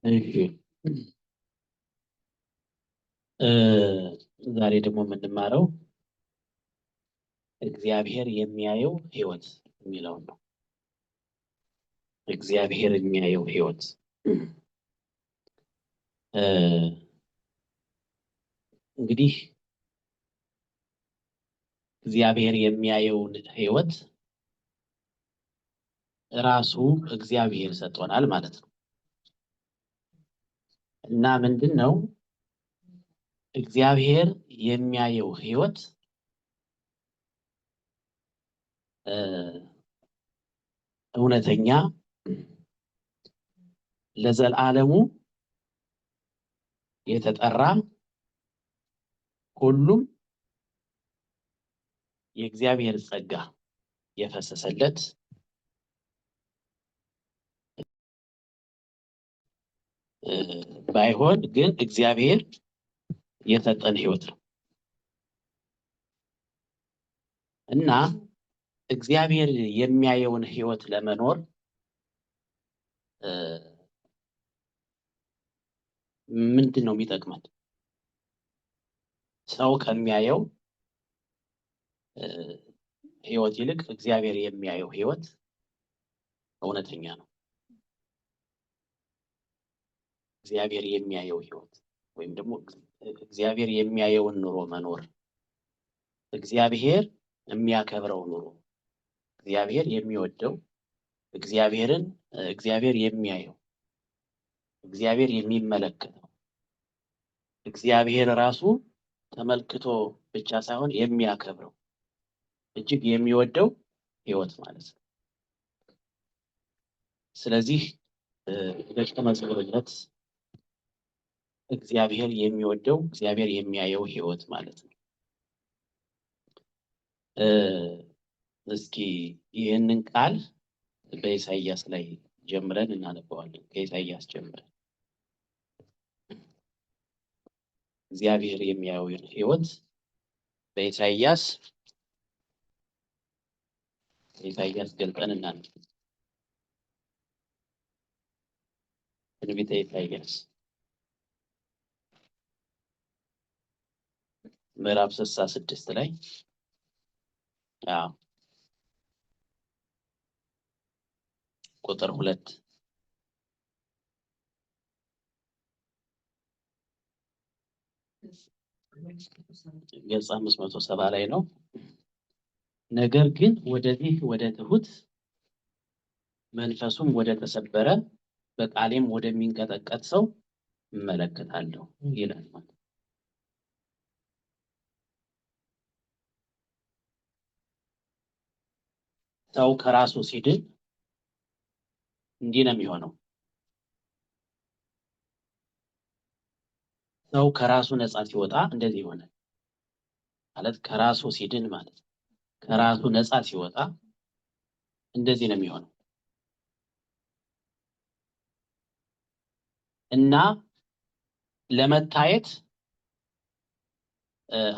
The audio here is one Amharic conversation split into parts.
እሺ ዛሬ ደግሞ የምንማረው እግዚአብሔር የሚያየው ህይወት የሚለው ነው። እግዚአብሔር የሚያየው ህይወት እንግዲህ እግዚአብሔር የሚያየውን ህይወት ራሱ እግዚአብሔር ሰጥቶናል ማለት ነው። እና ምንድነው እግዚአብሔር የሚያየው ህይወት እውነተኛ ለዘላለሙ የተጠራ ሁሉም የእግዚአብሔር ጸጋ የፈሰሰለት ባይሆን ግን እግዚአብሔር የሰጠን ህይወት ነው። እና እግዚአብሔር የሚያየውን ህይወት ለመኖር ምንድነው የሚጠቅመን? ሰው ከሚያየው ህይወት ይልቅ እግዚአብሔር የሚያየው ህይወት እውነተኛ ነው። እግዚአብሔር የሚያየው ህይወት ወይም ደግሞ እግዚአብሔር የሚያየውን ኑሮ መኖር፣ እግዚአብሔር የሚያከብረው ኑሮ፣ እግዚአብሔር የሚወደው፣ እግዚአብሔር የሚያየው፣ እግዚአብሔር የሚመለከተው፣ እግዚአብሔር ራሱ ተመልክቶ ብቻ ሳይሆን የሚያከብረው እጅግ የሚወደው ህይወት ማለት ነው። ስለዚህ ደቀ መዝሙርነት እግዚአብሔር የሚወደው እግዚአብሔር የሚያየው ህይወት ማለት ነው። እስኪ ይህንን ቃል በኢሳይያስ ላይ ጀምረን እናነበዋለን። ከኢሳይያስ ጀምረን እግዚአብሔር የሚያየውን ህይወት በኢሳይያስ ገልጠን እናነበው። ትንቢተ ኢሳይያስ ምዕራፍ 66 ላይ ቁጥር 2 ገጽ 570 ላይ ነው። ነገር ግን ወደዚህ ወደ ትሁት መንፈሱም ወደ ተሰበረ በቃሌም ወደሚንቀጠቀጥ ሰው እመለከታለሁ ይላል ማለት። ሰው ከራሱ ሲድን እንዲህ ነው የሚሆነው። ሰው ከራሱ ነፃ ሲወጣ እንደዚህ ይሆናል ማለት ከራሱ ሲድን ማለት ከራሱ ነፃ ሲወጣ እንደዚህ ነው የሚሆነው። እና ለመታየት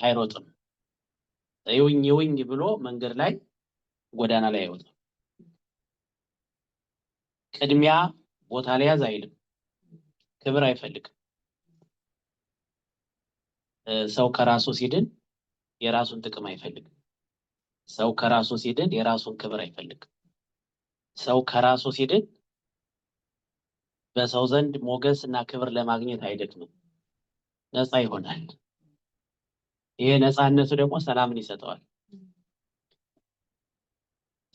አይሮጥም። ይውኝ ብሎ መንገድ ላይ ጎዳና ላይ አይወጣም። ቅድሚያ ቦታ ላይ ያዝ አይልም። ክብር አይፈልግም። ሰው ከራሱ ሲድን የራሱን ጥቅም አይፈልግም። ሰው ከራሱ ሲድን የራሱን ክብር አይፈልግም። ሰው ከራሱ ሲድን በሰው ዘንድ ሞገስ እና ክብር ለማግኘት አይደክምም። ነፃ ይሆናል። ይሄ ነፃነቱ ደግሞ ሰላምን ይሰጠዋል።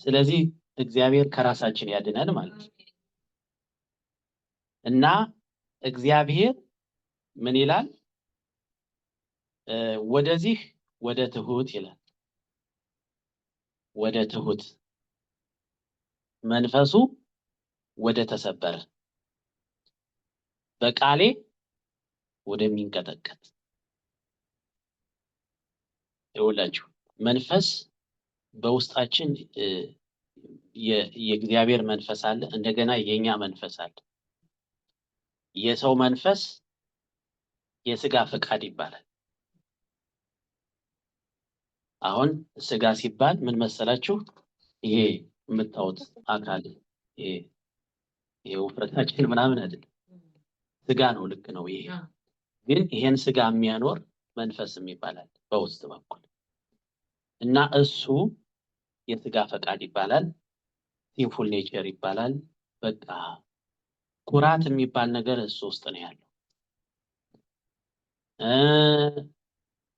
ስለዚህ እግዚአብሔር ከራሳችን ያድናል ማለት ነው። እና እግዚአብሔር ምን ይላል? ወደዚህ ወደ ትሁት ይላል። ወደ ትሁት መንፈሱ ወደ ተሰበረ በቃሌ ወደሚንቀጠቀጥ። ይኸውላችሁ መንፈስ በውስጣችን የእግዚአብሔር መንፈስ አለ፣ እንደገና የኛ መንፈስ አለ። የሰው መንፈስ የስጋ ፈቃድ ይባላል። አሁን ስጋ ሲባል ምን መሰላችሁ? ይሄ የምታዩት አካል ይሄ ውፍረታችን ምናምን አይደለም። ስጋ ነው። ልክ ነው። ይሄ ግን ይሄን ስጋ የሚያኖር መንፈስም ይባላል በውስጥ በኩል እና እሱ የስጋ ፈቃድ ይባላል። ሲንፉል ኔቸር ይባላል። በቃ ኩራት የሚባል ነገር እሱ ውስጥ ነው ያለው።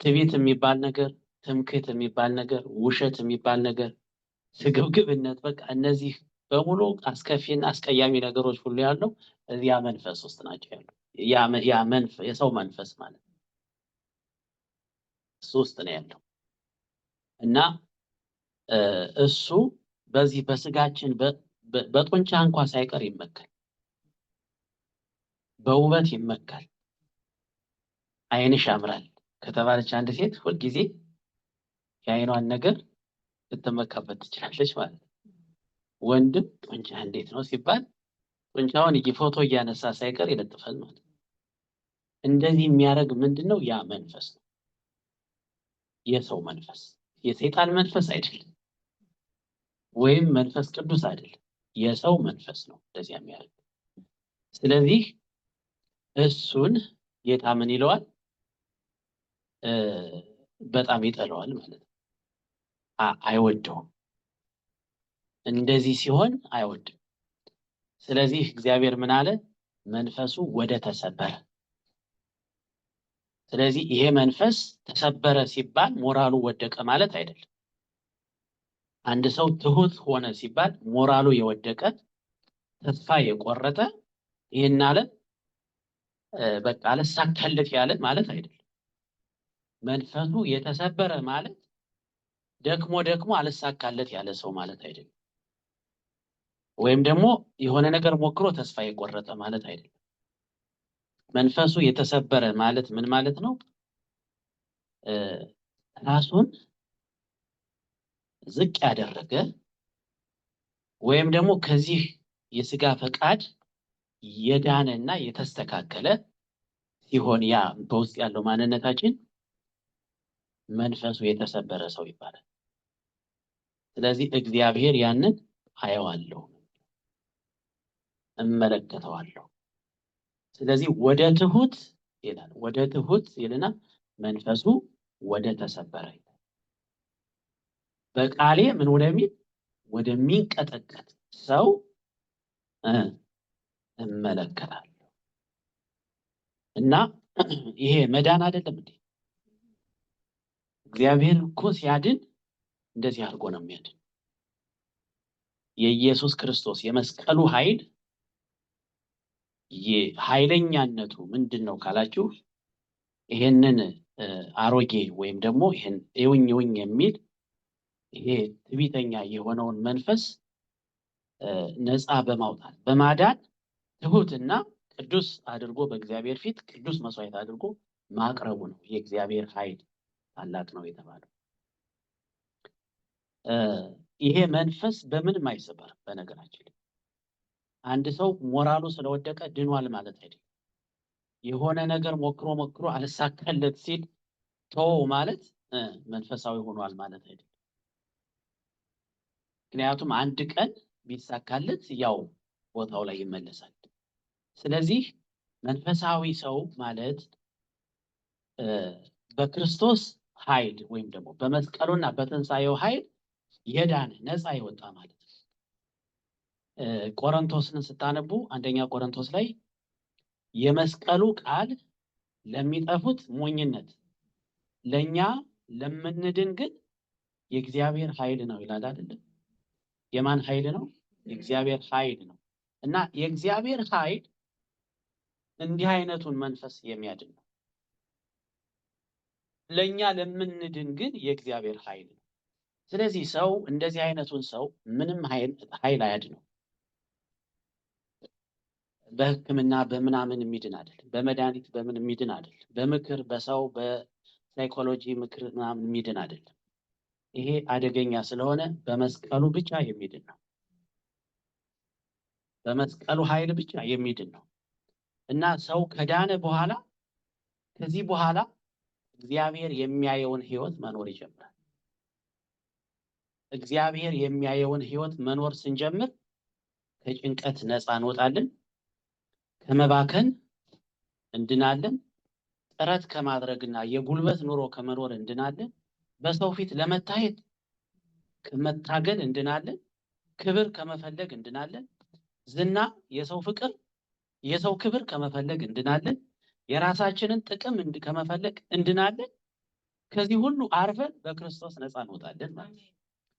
ትዕቢት የሚባል ነገር፣ ትምክህት የሚባል ነገር፣ ውሸት የሚባል ነገር፣ ስግብግብነት፣ በቃ እነዚህ በሙሉ አስከፊና አስቀያሚ ነገሮች ሁሉ ያለው እዚያ መንፈስ ውስጥ ናቸው ያለው። የሰው መንፈስ ማለት ነው እሱ ውስጥ ነው ያለው እና እሱ በዚህ በስጋችን በጡንቻ እንኳ ሳይቀር ይመካል፣ በውበት ይመካል። ዓይንሽ ያምራል ከተባለች አንድ ሴት ሁልጊዜ የዓይኗን ነገር ልትመካበት ትችላለች ማለት ነው። ወንድም ጡንቻ እንዴት ነው ሲባል ጡንቻውን ፎቶ እያነሳ ሳይቀር ይለጥፋል ማለት ነው። እንደዚህ የሚያደርግ ምንድነው? ያ መንፈስ ነው። የሰው መንፈስ፣ የሰይጣን መንፈስ አይደለም፣ ወይም መንፈስ ቅዱስ አይደለም። የሰው መንፈስ ነው እንደዚህ የሚያደርግ። ስለዚህ እሱን ጌታ ምን ይለዋል? በጣም ይጠላዋል ማለት ነው። አይወደውም። እንደዚህ ሲሆን አይወድም። ስለዚህ እግዚአብሔር ምን አለ? መንፈሱ ወደ ተሰበረ። ስለዚህ ይሄ መንፈስ ተሰበረ ሲባል ሞራሉ ወደቀ ማለት አይደለም። አንድ ሰው ትሁት ሆነ ሲባል ሞራሉ የወደቀ ተስፋ የቆረጠ ይሄን አለ በቃ አልሳካለት ያለ ማለት አይደለም። መንፈሱ የተሰበረ ማለት ደክሞ አልሳካለት ያለ ሰው ማለት አይደለም። ወይም ደግሞ የሆነ ነገር ሞክሮ ተስፋ የቆረጠ ማለት አይደለም። መንፈሱ የተሰበረ ማለት ምን ማለት ነው? ራሱን ዝቅ ያደረገ ወይም ደግሞ ከዚህ የስጋ ፈቃድ የዳነና የተስተካከለ ሲሆን ያ በውስጥ ያለው ማንነታችን መንፈሱ የተሰበረ ሰው ይባላል። ስለዚህ እግዚአብሔር ያንን አየዋለሁ፣ እመለከተዋለሁ። ስለዚህ ወደ ትሁት ይላል። ወደ ትሁት ይልና መንፈሱ ወደ ተሰበረ ይላል። በቃሌ ምን ወደሚል ወደሚንቀጠቀጥ ሰው እመለከታለሁ። እና ይሄ መዳን አይደለም እንዴ? እግዚአብሔር እኮ ሲያድን እንደዚህ አድርጎ ነው የሚያድን። የኢየሱስ ክርስቶስ የመስቀሉ ኃይል የኃይለኛነቱ ምንድን ነው ካላችሁ ይሄንን አሮጌ ወይም ደግሞ ይሄን እውኝ የሚል ይሄ ትዕቢተኛ የሆነውን መንፈስ ነፃ በማውጣት በማዳን ትሁትና ቅዱስ አድርጎ በእግዚአብሔር ፊት ቅዱስ መስዋዕት አድርጎ ማቅረቡ ነው የእግዚአብሔር ኃይል ታላቅ ነው የተባለው። ይሄ መንፈስ በምንም አይሰበርም። በነገራችን ላይ አንድ ሰው ሞራሉ ስለወደቀ ድኗል ማለት አይደለም። የሆነ ነገር ሞክሮ አልሳካለት ሲል ተወው ማለት መንፈሳዊ ሆኗል ማለት አይደለም። ምክንያቱም አንድ ቀን ቢሳካለት ያው ቦታው ላይ ይመለሳል። ስለዚህ መንፈሳዊ ሰው ማለት በክርስቶስ ኃይል ወይም ደግሞ በመስቀሉና በትንሣኤው ኃይል የዳነ ነፃ የወጣ ማለት ነው። ቆሮንቶስን ስታነቡ አንደኛ ቆሮንቶስ ላይ የመስቀሉ ቃል ለሚጠፉት ሞኝነት፣ ለኛ ለምንድን ግን የእግዚአብሔር ኃይል ነው ይላል አይደል? የማን ኃይል ነው? የእግዚአብሔር ኃይል ነው። እና የእግዚአብሔር ኃይል እንዲህ አይነቱን መንፈስ የሚያድን ነው። ለኛ ለምንድን ግን የእግዚአብሔር ኃይል ነው። ስለዚህ ሰው እንደዚህ አይነቱን ሰው ምንም ኃይል አያድነው። በሕክምና በምናምን የሚድን አይደለም። በመድኃኒት በምን የሚድን አይደለም። በምክር በሰው በሳይኮሎጂ ምክር ምናምን የሚድን አይደለም። ይሄ አደገኛ ስለሆነ በመስቀሉ ብቻ የሚድን ነው። በመስቀሉ ኃይል ብቻ የሚድን ነው እና ሰው ከዳነ በኋላ ከዚህ በኋላ እግዚአብሔር የሚያየውን ህይወት መኖር ይጀምራል። እግዚአብሔር የሚያየውን ህይወት መኖር ስንጀምር ከጭንቀት ነፃ እንወጣለን፣ ከመባከን እንድናለን። ጥረት ከማድረግና የጉልበት ኑሮ ከመኖር እንድናለን። በሰው ፊት ለመታየት ከመታገል እንድናለን። ክብር ከመፈለግ እንድናለን። ዝና፣ የሰው ፍቅር፣ የሰው ክብር ከመፈለግ እንድናለን። የራሳችንን ጥቅም ከመፈለግ እንድናለን። ከዚህ ሁሉ አርፈን በክርስቶስ ነፃ እንወጣለን ማለት ነው።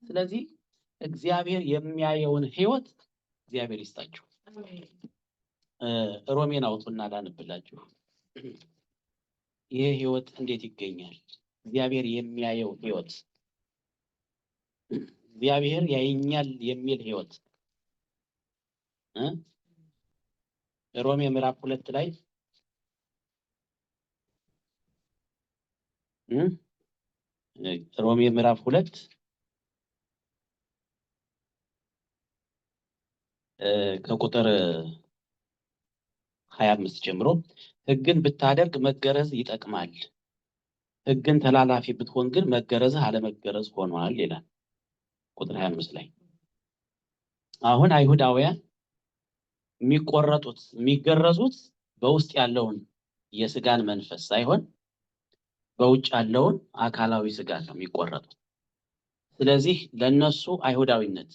ስለዚህ እግዚአብሔር የሚያየውን ህይወት እግዚአብሔር ይስጣችሁ። ሮሜን አውጡና ላንብላችሁ። ይሄ ህይወት እንዴት ይገኛል? እግዚአብሔር የሚያየው ህይወት፣ እግዚአብሔር ያየኛል የሚል ህይወት ሮሜ ምዕራፍ 2 ላይ ሮሜ ምዕራፍ 2 ከቁጥር 25 ጀምሮ ሕግን ብታደርግ መገረዝ ይጠቅማል፣ ሕግን ተላላፊ ብትሆን ግን መገረዝህ አለመገረዝ ሆኗል ይላል ቁጥር 25 ላይ። አሁን አይሁዳውያን የሚቆረጡት የሚገረዙት በውስጥ ያለውን የስጋን መንፈስ ሳይሆን በውጭ ያለውን አካላዊ ስጋ ነው የሚቆረጡት። ስለዚህ ለነሱ አይሁዳዊነት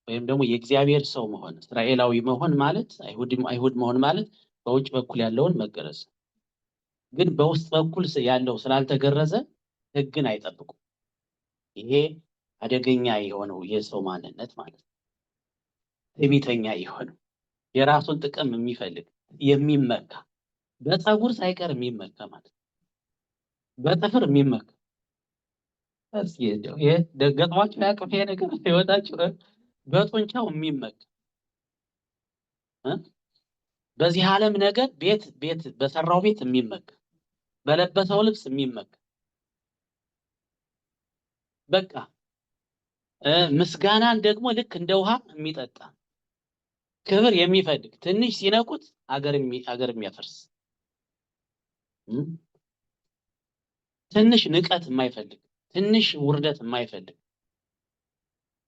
ወይም ደግሞ የእግዚአብሔር ሰው መሆን እስራኤላዊ መሆን ማለት አይሁድ መሆን ማለት በውጭ በኩል ያለውን መገረዝ፣ ግን በውስጥ በኩል ያለው ስላልተገረዘ ሕግን አይጠብቁም። ይሄ አደገኛ የሆነው የሰው ማንነት ማለት ነው። ትዕቢተኛ የሆነው የራሱን ጥቅም የሚፈልግ የሚመካ በፀጉር ሳይቀር የሚመካ ማለት ነው። በጥፍር የሚመካ ገጥሟቸው ያቅፍ ይሄ ነገር ህይወታቸው በጡንቻው የሚመካ በዚህ ዓለም ነገር ቤት በሰራው ቤት የሚመካ በለበሰው ልብስ የሚመካ በቃ ምስጋናን ደግሞ ልክ እንደ ውሃ የሚጠጣ ክብር የሚፈልግ ትንሽ ሲነኩት አገር የሚያፈርስ ትንሽ ንቀት የማይፈልግ ትንሽ ውርደት የማይፈልግ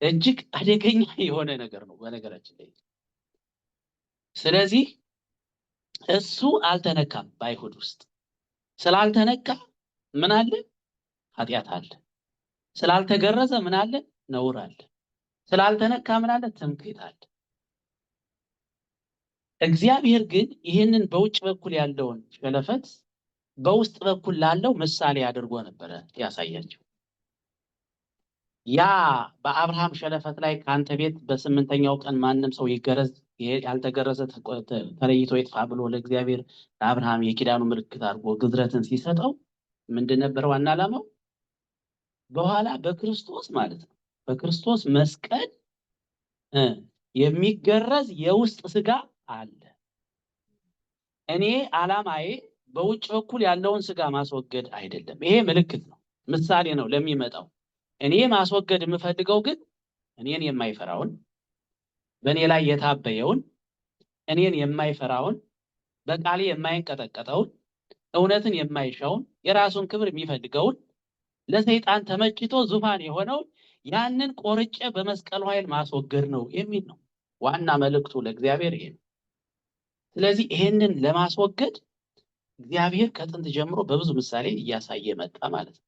እጅግ አደገኛ የሆነ ነገር ነው በነገራችን ላይ። ስለዚህ እሱ አልተነካም። በአይሁድ ውስጥ ስላልተነካ ምን አለ? ኃጢአት አለ። ስላልተገረዘ ምን አለ? ነውር አለ። ስላልተነካ ምን አለ? ትምክህት አለ። እግዚአብሔር ግን ይህንን በውጭ በኩል ያለውን ሸለፈት በውስጥ በኩል ላለው ምሳሌ አድርጎ ነበረ ያሳያቸው። ያ በአብርሃም ሸለፈት ላይ ከአንተ ቤት በስምንተኛው ቀን ማንም ሰው ይገረዝ፣ ያልተገረዘ ተለይቶ ይጥፋ ብሎ ለእግዚአብሔር ለአብርሃም የኪዳኑ ምልክት አድርጎ ግዝረትን ሲሰጠው ምንድን ነበር ዋና ዓላማው? በኋላ በክርስቶስ ማለት ነው በክርስቶስ መስቀል የሚገረዝ የውስጥ ስጋ አለ። እኔ ዓላማዬ በውጭ በኩል ያለውን ስጋ ማስወገድ አይደለም። ይሄ ምልክት ነው፣ ምሳሌ ነው ለሚመጣው። እኔ ማስወገድ የምፈልገው ግን እኔን የማይፈራውን በእኔ ላይ የታበየውን እኔን የማይፈራውን በቃሌ የማይንቀጠቀጠውን እውነትን የማይሻውን የራሱን ክብር የሚፈልገውን ለሰይጣን ተመችቶ ዙፋን የሆነውን ያንን ቆርጬ በመስቀሉ ኃይል ማስወገድ ነው የሚል ነው ዋና መልእክቱ ለእግዚአብሔር ይሄ ነው። ስለዚህ ይሄንን ለማስወገድ እግዚአብሔር ከጥንት ጀምሮ በብዙ ምሳሌ እያሳየ መጣ ማለት ነው።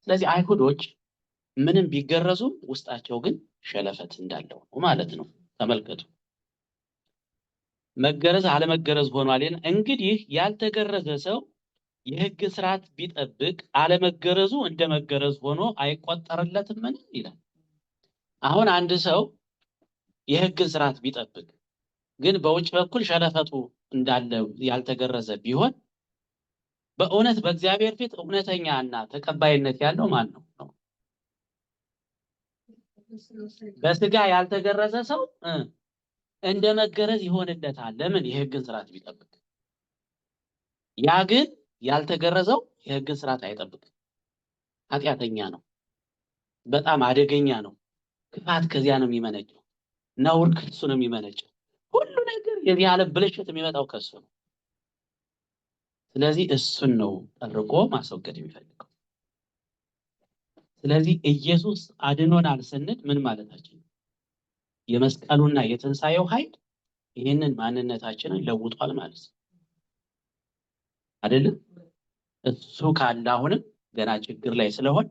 ስለዚህ አይሁዶች ምንም ቢገረዙም ውስጣቸው ግን ሸለፈት እንዳለው ነው ማለት ነው። ተመልከቱ፣ መገረዝ አለመገረዝ ሆኗል። እንግዲህ ያልተገረዘ ሰው የሕግ ስርዓት ቢጠብቅ አለመገረዙ እንደመገረዝ ሆኖ አይቆጠርለትምን ይላል። አሁን አንድ ሰው የሕግን ስርዓት ቢጠብቅ ግን በውጭ በኩል ሸለፈቱ እንዳለ ያልተገረዘ ቢሆን በእውነት በእግዚአብሔር ፊት እውነተኛ እና ተቀባይነት ያለው ማን ነው? በስጋ ያልተገረዘ ሰው እንደ መገረዝ ይሆንለታል። ለምን? የሕግን ስርዓት ቢጠብቅ። ያ ግን ያልተገረዘው የሕግን ስርዓት አይጠብቅም። ኃጢአተኛ ነው፣ በጣም አደገኛ ነው። ክፋት ከዚያ ነው የሚመነጨው። ነውር ከሱ ነው የሚመነጨው። ሁሉ ነገር የዚህ ዓለም ብልሽት የሚመጣው ከሱ ነው። ስለዚህ እሱን ነው ጠርቆ ማስወገድ የሚፈልገው። ስለዚህ ኢየሱስ አድኖናል ስንል ምን ማለታችን ነው? የመስቀሉና የትንሣኤው ኃይል ይህንን ማንነታችንን ለውጧል ማለት ነው። አይደለም? እሱ ካለ አሁንም ገና ችግር ላይ ስለሆን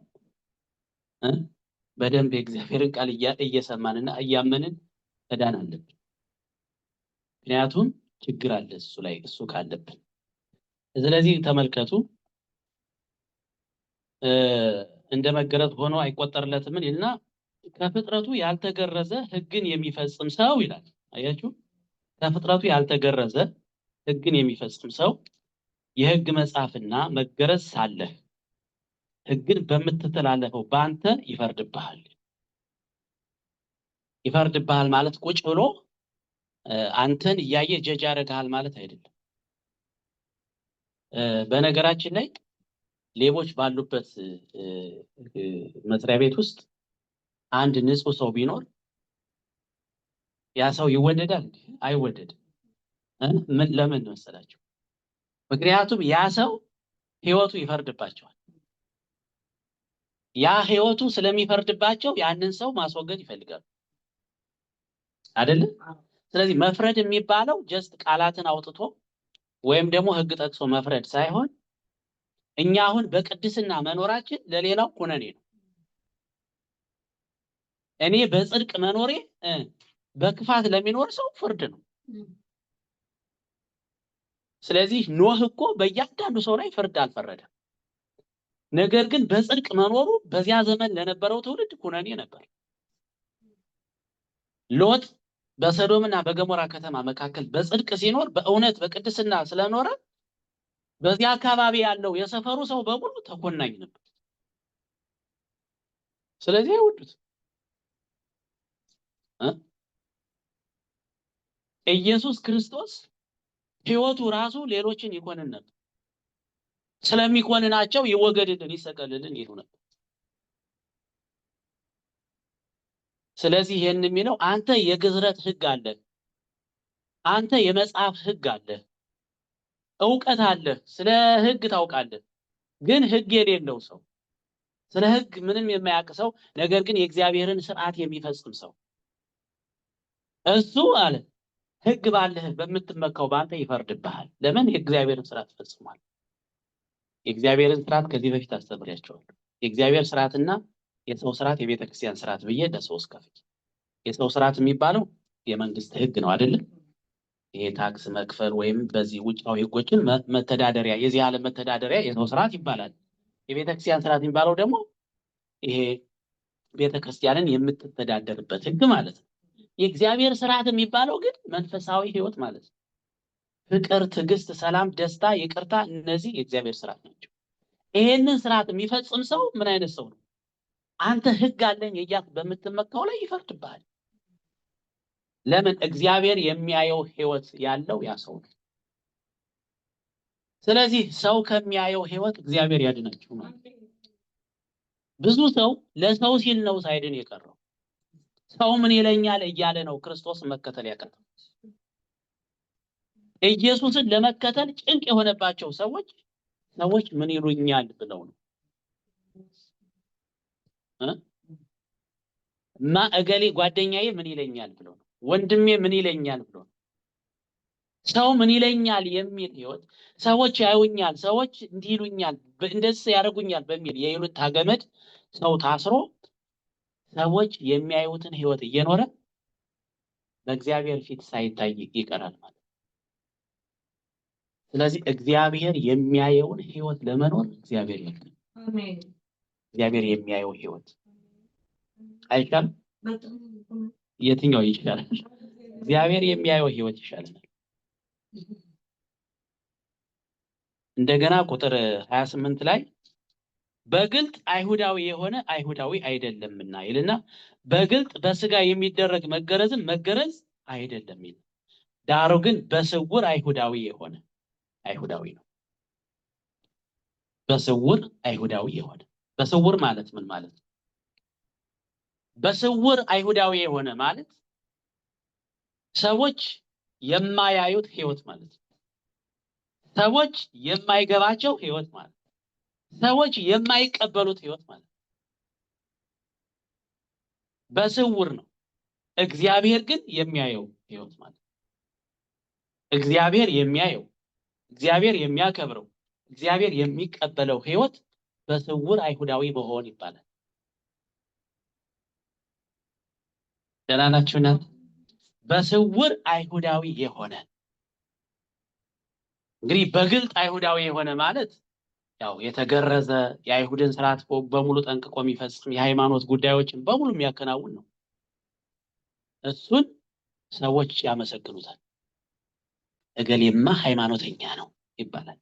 በደንብ የእግዚአብሔርን ቃል እየሰማንና እያመንን መዳን አለብን። ምክንያቱም ችግር አለ እሱ ላይ እሱ ካለብን። ስለዚህ ተመልከቱ እንደ መገረዝ ሆኖ አይቆጠርለትም እና ከፍጥረቱ ያልተገረዘ ሕግን የሚፈጽም ሰው ይላል። አያችሁ? ከፍጥረቱ ያልተገረዘ ሕግን የሚፈጽም ሰው የሕግ መጽሐፍና መገረዝ ሳለህ ሕግን በምትተላለፈው በአንተ ይፈርድብሃል። ይፈርድብሃል ማለት ቁጭ ብሎ አንተን እያየ ጀጅ ያደርግሃል ማለት አይደለም። በነገራችን ላይ ሌቦች ባሉበት መስሪያ ቤት ውስጥ አንድ ንጹህ ሰው ቢኖር ያ ሰው ይወደዳል? አይወደድም። ለምን መሰላችሁ? ምክንያቱም ያ ሰው ህይወቱ ይፈርድባቸዋል። ያ ህይወቱ ስለሚፈርድባቸው ያንን ሰው ማስወገድ ይፈልጋሉ አይደለም? ስለዚህ መፍረድ የሚባለው ጀስት ቃላትን አውጥቶ ወይም ደግሞ ህግ ጠቅሶ መፍረድ ሳይሆን እኛ አሁን በቅድስና መኖራችን ለሌላው ኩነኔ ነው። እኔ በጽድቅ መኖሬ በክፋት ለሚኖር ሰው ፍርድ ነው። ስለዚህ ኖህ እኮ በእያንዳንዱ ሰው ላይ ፍርድ አልፈረደም። ነገር ግን በጽድቅ መኖሩ በዚያ ዘመን ለነበረው ትውልድ ኩነኔ ነበር። ሎጥ በሰዶምና በገሞራ ከተማ መካከል በጽድቅ ሲኖር በእውነት በቅድስና ስለኖረ በዚያ አካባቢ ያለው የሰፈሩ ሰው በሙሉ ተኮናኝ ነበር። ስለዚህ አይወዱት። ኢየሱስ ክርስቶስ ህይወቱ ራሱ ሌሎችን ይኮንን ነበር። ስለሚኮንናቸው ይወገድልን ይሰቀልልን ይሉ ነበር። ስለዚህ ይሄን የሚለው አንተ የግዝረት ህግ አለ፣ አንተ የመጽሐፍ ህግ አለ፣ ዕውቀት አለ፣ ስለ ህግ ታውቃለህ። ግን ህግ የሌለው ሰው ስለ ህግ ምንም የማያውቅ ሰው ነገር ግን የእግዚአብሔርን ሥርዓት የሚፈጽም ሰው እሱ አለ ህግ ባለህ በምትመካው በአንተ ይፈርድብሃል። ለምን? የእግዚአብሔርን ሥርዓት ፈጽሟል። የእግዚአብሔርን ሥርዓት ከዚህ በፊት አስተምሬያቸዋለሁ። የእግዚአብሔር ሥርዓትና የሰው ሥርዓት የቤተ ክርስቲያን ሥርዓት ብዬ ለሶስት ከፍዬ የሰው ሥርዓት የሚባለው የመንግስት ህግ ነው አይደለም? ይሄ ታክስ መክፈል ወይም በዚህ ውጫዊ ህጎችን መተዳደሪያ የዚህ ዓለም መተዳደሪያ የሰው ሥርዓት ይባላል። የቤተ ክርስቲያን ሥርዓት የሚባለው ደግሞ ይሄ ቤተ ክርስቲያንን የምትተዳደርበት ህግ ማለት ነው። የእግዚአብሔር ሥርዓት የሚባለው ግን መንፈሳዊ ህይወት ማለት ነው። ፍቅር፣ ትዕግስት፣ ሰላም፣ ደስታ፣ ይቅርታ እነዚህ የእግዚአብሔር ሥርዓት ናቸው። ይሄንን ሥርዓት የሚፈጽም ሰው ምን አይነት ሰው ነው? አንተ ህግ አለኝ እያልክ በምትመካው ላይ ይፈርድብሃል። ለምን? እግዚአብሔር የሚያየው ህይወት ያለው ያ ሰው ነው። ስለዚህ ሰው ከሚያየው ህይወት እግዚአብሔር ያድናችሁ ማለት ነው። ብዙ ሰው ለሰው ሲል ነው ሳይድን የቀረው። ሰው ምን ይለኛል እያለ ነው ክርስቶስን መከተል ያቀረው። ኢየሱስን ለመከተል ጭንቅ የሆነባቸው ሰዎች ምን ይሉኛል ብለው ነው እገሌ ጓደኛዬ ምን ይለኛል ብለው ነው፣ ወንድሜ ምን ይለኛል ብለው ነው። ሰው ምን ይለኛል የሚል ህይወት፣ ሰዎች ያዩኛል፣ ሰዎች እንዲህ ይሉኛል፣ እንደዚህ ያደርጉኛል በሚል የይሉኝታ ገመድ ሰው ታስሮ ሰዎች የሚያዩትን ህይወት እየኖረ በእግዚአብሔር ፊት ሳይታይ ይቀራል ማለት ነው። ስለዚህ እግዚአብሔር የሚያየውን ህይወት ለመኖር እግዚአብሔር ይመስገን። አሜን። እግዚአብሔር የሚያየው ህይወት አይሻልም? የትኛው ይሻላል? እግዚአብሔር የሚያየው ህይወት ይሻላል። እንደገና ቁጥር 28 ላይ በግልጥ አይሁዳዊ የሆነ አይሁዳዊ አይደለምና ይልና በግልጥ በስጋ የሚደረግ መገረዝን መገረዝ አይደለም ይላል። ዳሩ ግን በስውር አይሁዳዊ የሆነ አይሁዳዊ ነው። በስውር አይሁዳዊ የሆነ በስውር ማለት ምን ማለት ነው? በስውር አይሁዳዊ የሆነ ማለት ሰዎች የማያዩት ህይወት ማለት ነው። ሰዎች የማይገባቸው ህይወት ማለት ነው። ሰዎች የማይቀበሉት ህይወት ማለት ነው። በስውር ነው። እግዚአብሔር ግን የሚያየው ህይወት ማለት ነው። እግዚአብሔር የሚያየው፣ እግዚአብሔር የሚያከብረው፣ እግዚአብሔር የሚቀበለው ህይወት በስውር አይሁዳዊ መሆን ይባላል። ደህና ናችሁ እናንተ? በስውር አይሁዳዊ የሆነ እንግዲህ በግልጥ አይሁዳዊ የሆነ ማለት ያው የተገረዘ የአይሁድን ስርዓት በሙሉ ጠንቅቆ የሚፈጽም የሃይማኖት ጉዳዮችን በሙሉ የሚያከናውን ነው። እሱን ሰዎች ያመሰግኑታል። እገሌማ ሃይማኖተኛ ነው ይባላል።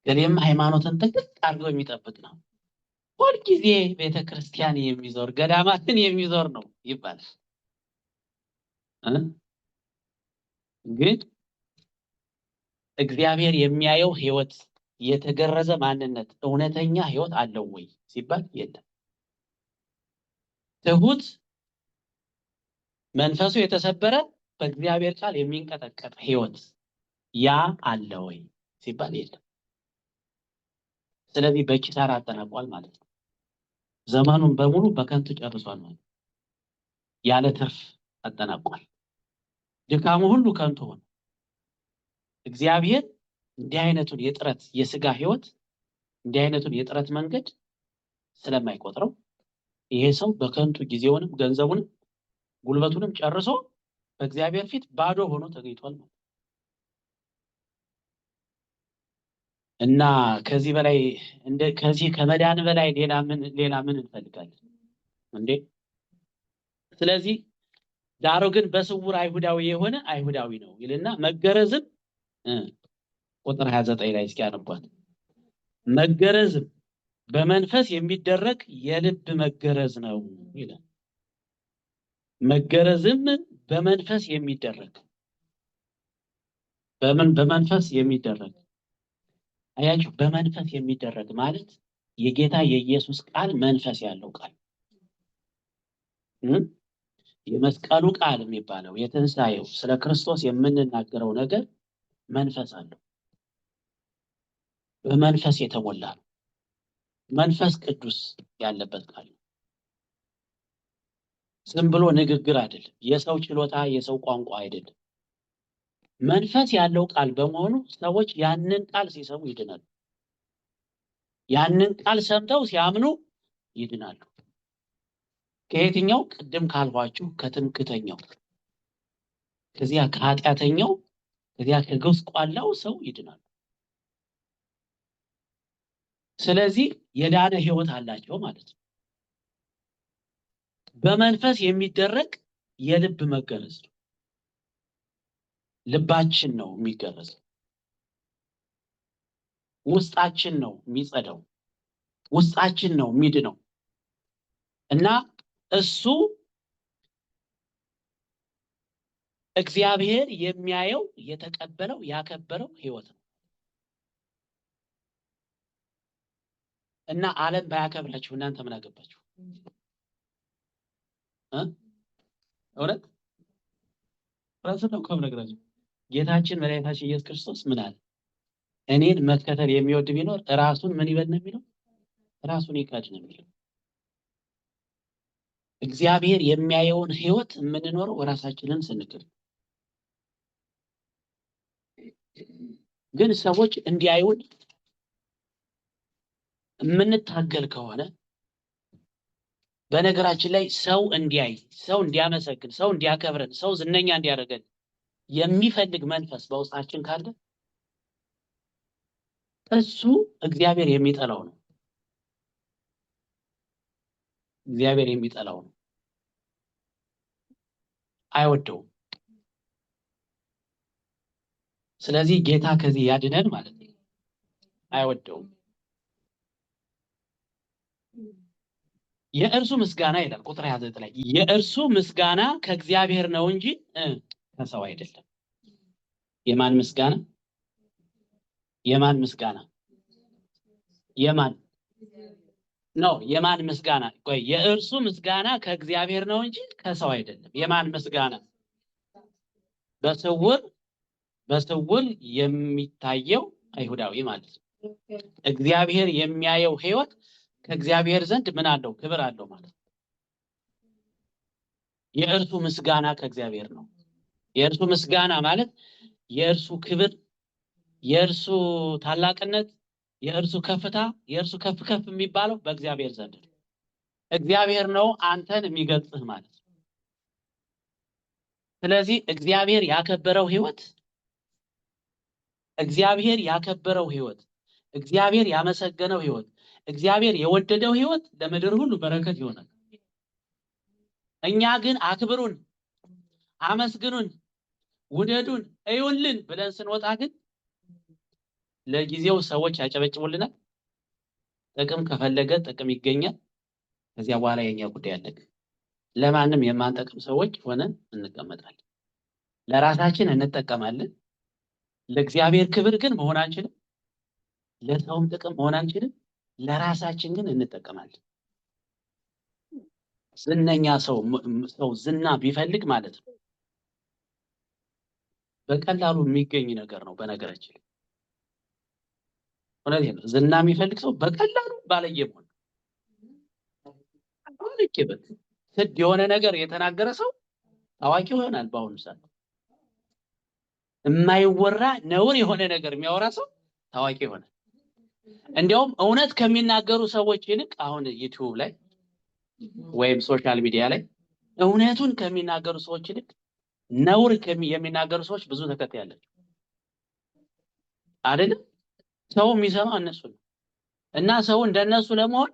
እገሌማ ሃይማኖትን ጥንቅቅ አድርጎ የሚጠብቅ ነው፣ ሁልጊዜ ቤተክርስቲያን የሚዞር ገዳማትን የሚዞር ነው ይባላል። ግን እግዚአብሔር የሚያየው ህይወት የተገረዘ ማንነት እውነተኛ ህይወት አለው ወይ ሲባል የለም። ትሁት መንፈሱ የተሰበረ በእግዚአብሔር ቃል የሚንቀጠቀጥ ህይወት ያ አለ ወይ ሲባል የለም። ስለዚህ በኪሳራ አጠናቋል ማለት ነው። ዘመኑን በሙሉ በከንቱ ጨርሷል ማለት ያለ ትርፍ አጠናቋል። ድካሙ ሁሉ ከንቱ ሆነ። እግዚአብሔር እንዲህ አይነቱን የጥረት የስጋ ህይወት እንዲህ አይነቱን የጥረት መንገድ ስለማይቆጥረው ይሄ ሰው በከንቱ ጊዜውንም ገንዘቡንም ጉልበቱንም ጨርሶ በእግዚአብሔር ፊት ባዶ ሆኖ ተገኝቷል ማለት እና ከዚህ በላይ ከዚህ ከመዳን በላይ ሌላ ምን እንፈልጋለን እንዴ? ስለዚህ ዳሩ ግን በስውር አይሁዳዊ የሆነ አይሁዳዊ ነው ይልና መገረዝም ቁጥር 29 ላይ እስኪ አነቧት። መገረዝም በመንፈስ የሚደረግ የልብ መገረዝ ነው ይላል። መገረዝም በመንፈስ የሚደረግ በመንፈስ የሚደረግ አያችሁ፣ በመንፈስ የሚደረግ ማለት የጌታ የኢየሱስ ቃል መንፈስ ያለው ቃል የመስቀሉ ቃል የሚባለው የትንሣኤው ስለ ክርስቶስ የምንናገረው ነገር መንፈስ አለው። በመንፈስ የተሞላ ነው። መንፈስ ቅዱስ ያለበት ቃል ነው። ዝም ብሎ ንግግር አይደለም። የሰው ችሎታ የሰው ቋንቋ አይደለም። መንፈስ ያለው ቃል በመሆኑ ሰዎች ያንን ቃል ሲሰሙ ይድናሉ። ያንን ቃል ሰምተው ሲያምኑ ይድናሉ። ከየትኛው? ቅድም ካልኋችሁ ከትምክተኛው፣ ከዚያ ከኃጢአተኛው፣ ከዚያ ከጎስቋላው ሰው ይድናሉ። ስለዚህ የዳነ ህይወት አላቸው ማለት ነው። በመንፈስ የሚደረግ የልብ መገረዝ ነው። ልባችን ነው የሚገረዘው። ውስጣችን ነው የሚጸዳው። ውስጣችን ነው የሚድነው እና እሱ እግዚአብሔር የሚያየው የተቀበለው ያከበረው ህይወት ነው እና ዓለም ባያከብራችሁ እናንተ ምን አገባችሁ? እውነት ራስን ነው ከምነግራችሁ። ጌታችን መድኃኒታችን ኢየሱስ ክርስቶስ ምን አለ? እኔን መከተል የሚወድ ቢኖር ራሱን ምን ይበል ነው የሚለው? ራሱን ይካድ ነው የሚለው። እግዚአብሔር የሚያየውን ህይወት የምንኖረው ራሳችንን ስንክድ። ግን ሰዎች እንዲያዩን የምንታገል ከሆነ በነገራችን ላይ ሰው እንዲያይ፣ ሰው እንዲያመሰግን፣ ሰው እንዲያከብረን፣ ሰው ዝነኛ እንዲያደርገን የሚፈልግ መንፈስ በውስጣችን ካለ እሱ እግዚአብሔር የሚጠላው ነው። እግዚአብሔር የሚጠላው ነው፣ አይወደውም። ስለዚህ ጌታ ከዚህ ያድነን ማለት ነው። አይወደውም። የእርሱ ምስጋና ይላል ቁጥር 29 ላይ የእርሱ ምስጋና ከእግዚአብሔር ነው እንጂ ከሰው አይደለም። የማን ምስጋና? የማን ምስጋና? የማን ነው? የማን ምስጋና? ቆይ የእርሱ ምስጋና ከእግዚአብሔር ነው እንጂ ከሰው አይደለም። የማን ምስጋና? በስውር የሚታየው አይሁዳዊ ማለት ነው። እግዚአብሔር የሚያየው ህይወት ከእግዚአብሔር ዘንድ ምን አለው? ክብር አለው ማለት ነው። የእርሱ ምስጋና ከእግዚአብሔር ነው። የእርሱ ምስጋና ማለት የእርሱ ክብር የእርሱ ታላቅነት፣ የእርሱ ከፍታ፣ የእርሱ ከፍ ከፍ የሚባለው በእግዚአብሔር ዘንድ ነው። እግዚአብሔር ነው አንተን የሚገልጽህ ማለት ነው። ስለዚህ እግዚአብሔር ያከበረው ህይወት፣ እግዚአብሔር ያከበረው ህይወት፣ እግዚአብሔር ያመሰገነው ህይወት፣ እግዚአብሔር የወደደው ህይወት ለምድር ሁሉ በረከት ይሆናል። እኛ ግን አክብሩን፣ አመስግኑን፣ ውደዱን፣ እዩልን ብለን ስንወጣ ግን ለጊዜው ሰዎች ያጨበጭቡልናል። ጥቅም ከፈለገ ጥቅም ይገኛል። ከዚያ በኋላ የኛ ጉዳይ አለቀ። ለማንም የማንጠቅም ሰዎች ሆነን እንቀመጣለን። ለራሳችን እንጠቀማለን። ለእግዚአብሔር ክብር ግን መሆን አንችልም። ለሰውም ጥቅም መሆን አንችልም። ለራሳችን ግን እንጠቀማለን። ዝነኛ ሰው ዝና ቢፈልግ ማለት ነው በቀላሉ የሚገኝ ነገር ነው። በነገራችን እውነቴን ነው። ዝና የሚፈልግ ሰው በቀላሉ ባለየ መሆን አልኬበት ስድ የሆነ ነገር የተናገረ ሰው ታዋቂ ይሆናል። በአሁኑ ሰዓት የማይወራ ነውር የሆነ ነገር የሚያወራ ሰው ታዋቂ ይሆናል። እንዲያውም እውነት ከሚናገሩ ሰዎች ይልቅ አሁን ዩቲዩብ ላይ ወይም ሶሻል ሚዲያ ላይ እውነቱን ከሚናገሩ ሰዎች ይልቅ ነውር የሚናገሩ ሰዎች ብዙ ተከታይ ያላቸው አይደለም። ሰው የሚሰማ እነሱ ነው እና ሰው እንደነሱ ለመሆን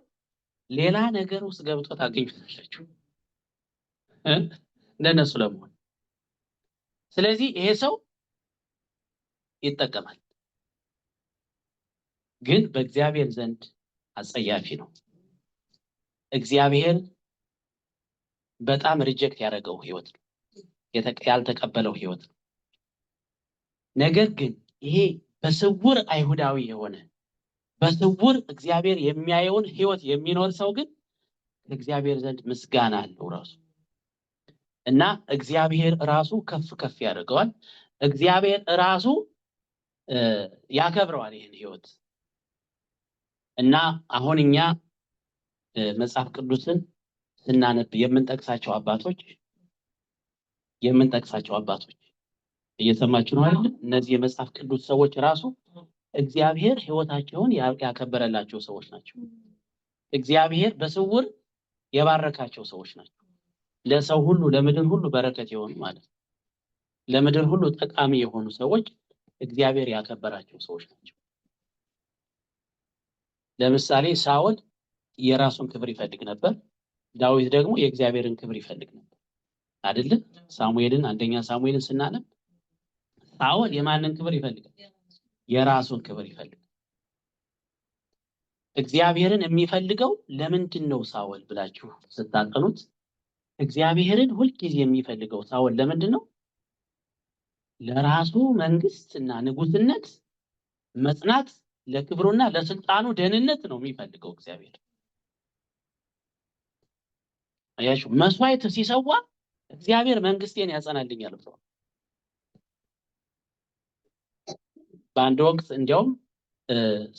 ሌላ ነገር ውስጥ ገብቶ ታገኙታላችሁ እንደነሱ ለመሆን። ስለዚህ ይሄ ሰው ይጠቀማል፣ ግን በእግዚአብሔር ዘንድ አጸያፊ ነው። እግዚአብሔር በጣም ሪጀክት ያደረገው ህይወት ነው፣ ያልተቀበለው ህይወት ነው። ነገር ግን ይሄ በስውር አይሁዳዊ የሆነ በስውር እግዚአብሔር የሚያየውን ህይወት የሚኖር ሰው ግን እግዚአብሔር ዘንድ ምስጋና አለው ራሱ እና እግዚአብሔር ራሱ ከፍ ከፍ ያደርገዋል። እግዚአብሔር ራሱ ያከብረዋል ይህን ህይወት። እና አሁን እኛ መጽሐፍ ቅዱስን ስናነብ የምንጠቅሳቸው አባቶች እየሰማችሁ ነው አይደል? እነዚህ የመጽሐፍ ቅዱስ ሰዎች ራሱ እግዚአብሔር ህይወታቸውን ያከበረላቸው ሰዎች ናቸው። እግዚአብሔር በስውር የባረካቸው ሰዎች ናቸው። ለሰው ሁሉ ለምድር ሁሉ በረከት የሆኑ ማለት ነው። ለምድር ሁሉ ጠቃሚ የሆኑ ሰዎች እግዚአብሔር ያከበራቸው ሰዎች ናቸው። ለምሳሌ ሳኦል የራሱን ክብር ይፈልግ ነበር፣ ዳዊት ደግሞ የእግዚአብሔርን ክብር ይፈልግ ነበር አይደል? አንደኛ ሳሙኤልን ስናነብ ሳኦል የማንን ክብር ይፈልጋል? የራሱን ክብር ይፈልጋል። እግዚአብሔርን የሚፈልገው ለምንድን ነው ሳኦል ብላችሁ ስታጠኑት እግዚአብሔርን ሁልጊዜ የሚፈልገው ሳኦል ለምንድን ነው? ለራሱ መንግስትና ንጉስነት መጽናት፣ ለክብሩና ለስልጣኑ ደህንነት ነው የሚፈልገው እግዚአብሔር። አያችሁ፣ መስዋዕት ሲሰዋ እግዚአብሔር መንግስቴን ያጸናልኛል ብሎ በአንድ ወቅት እንዲያውም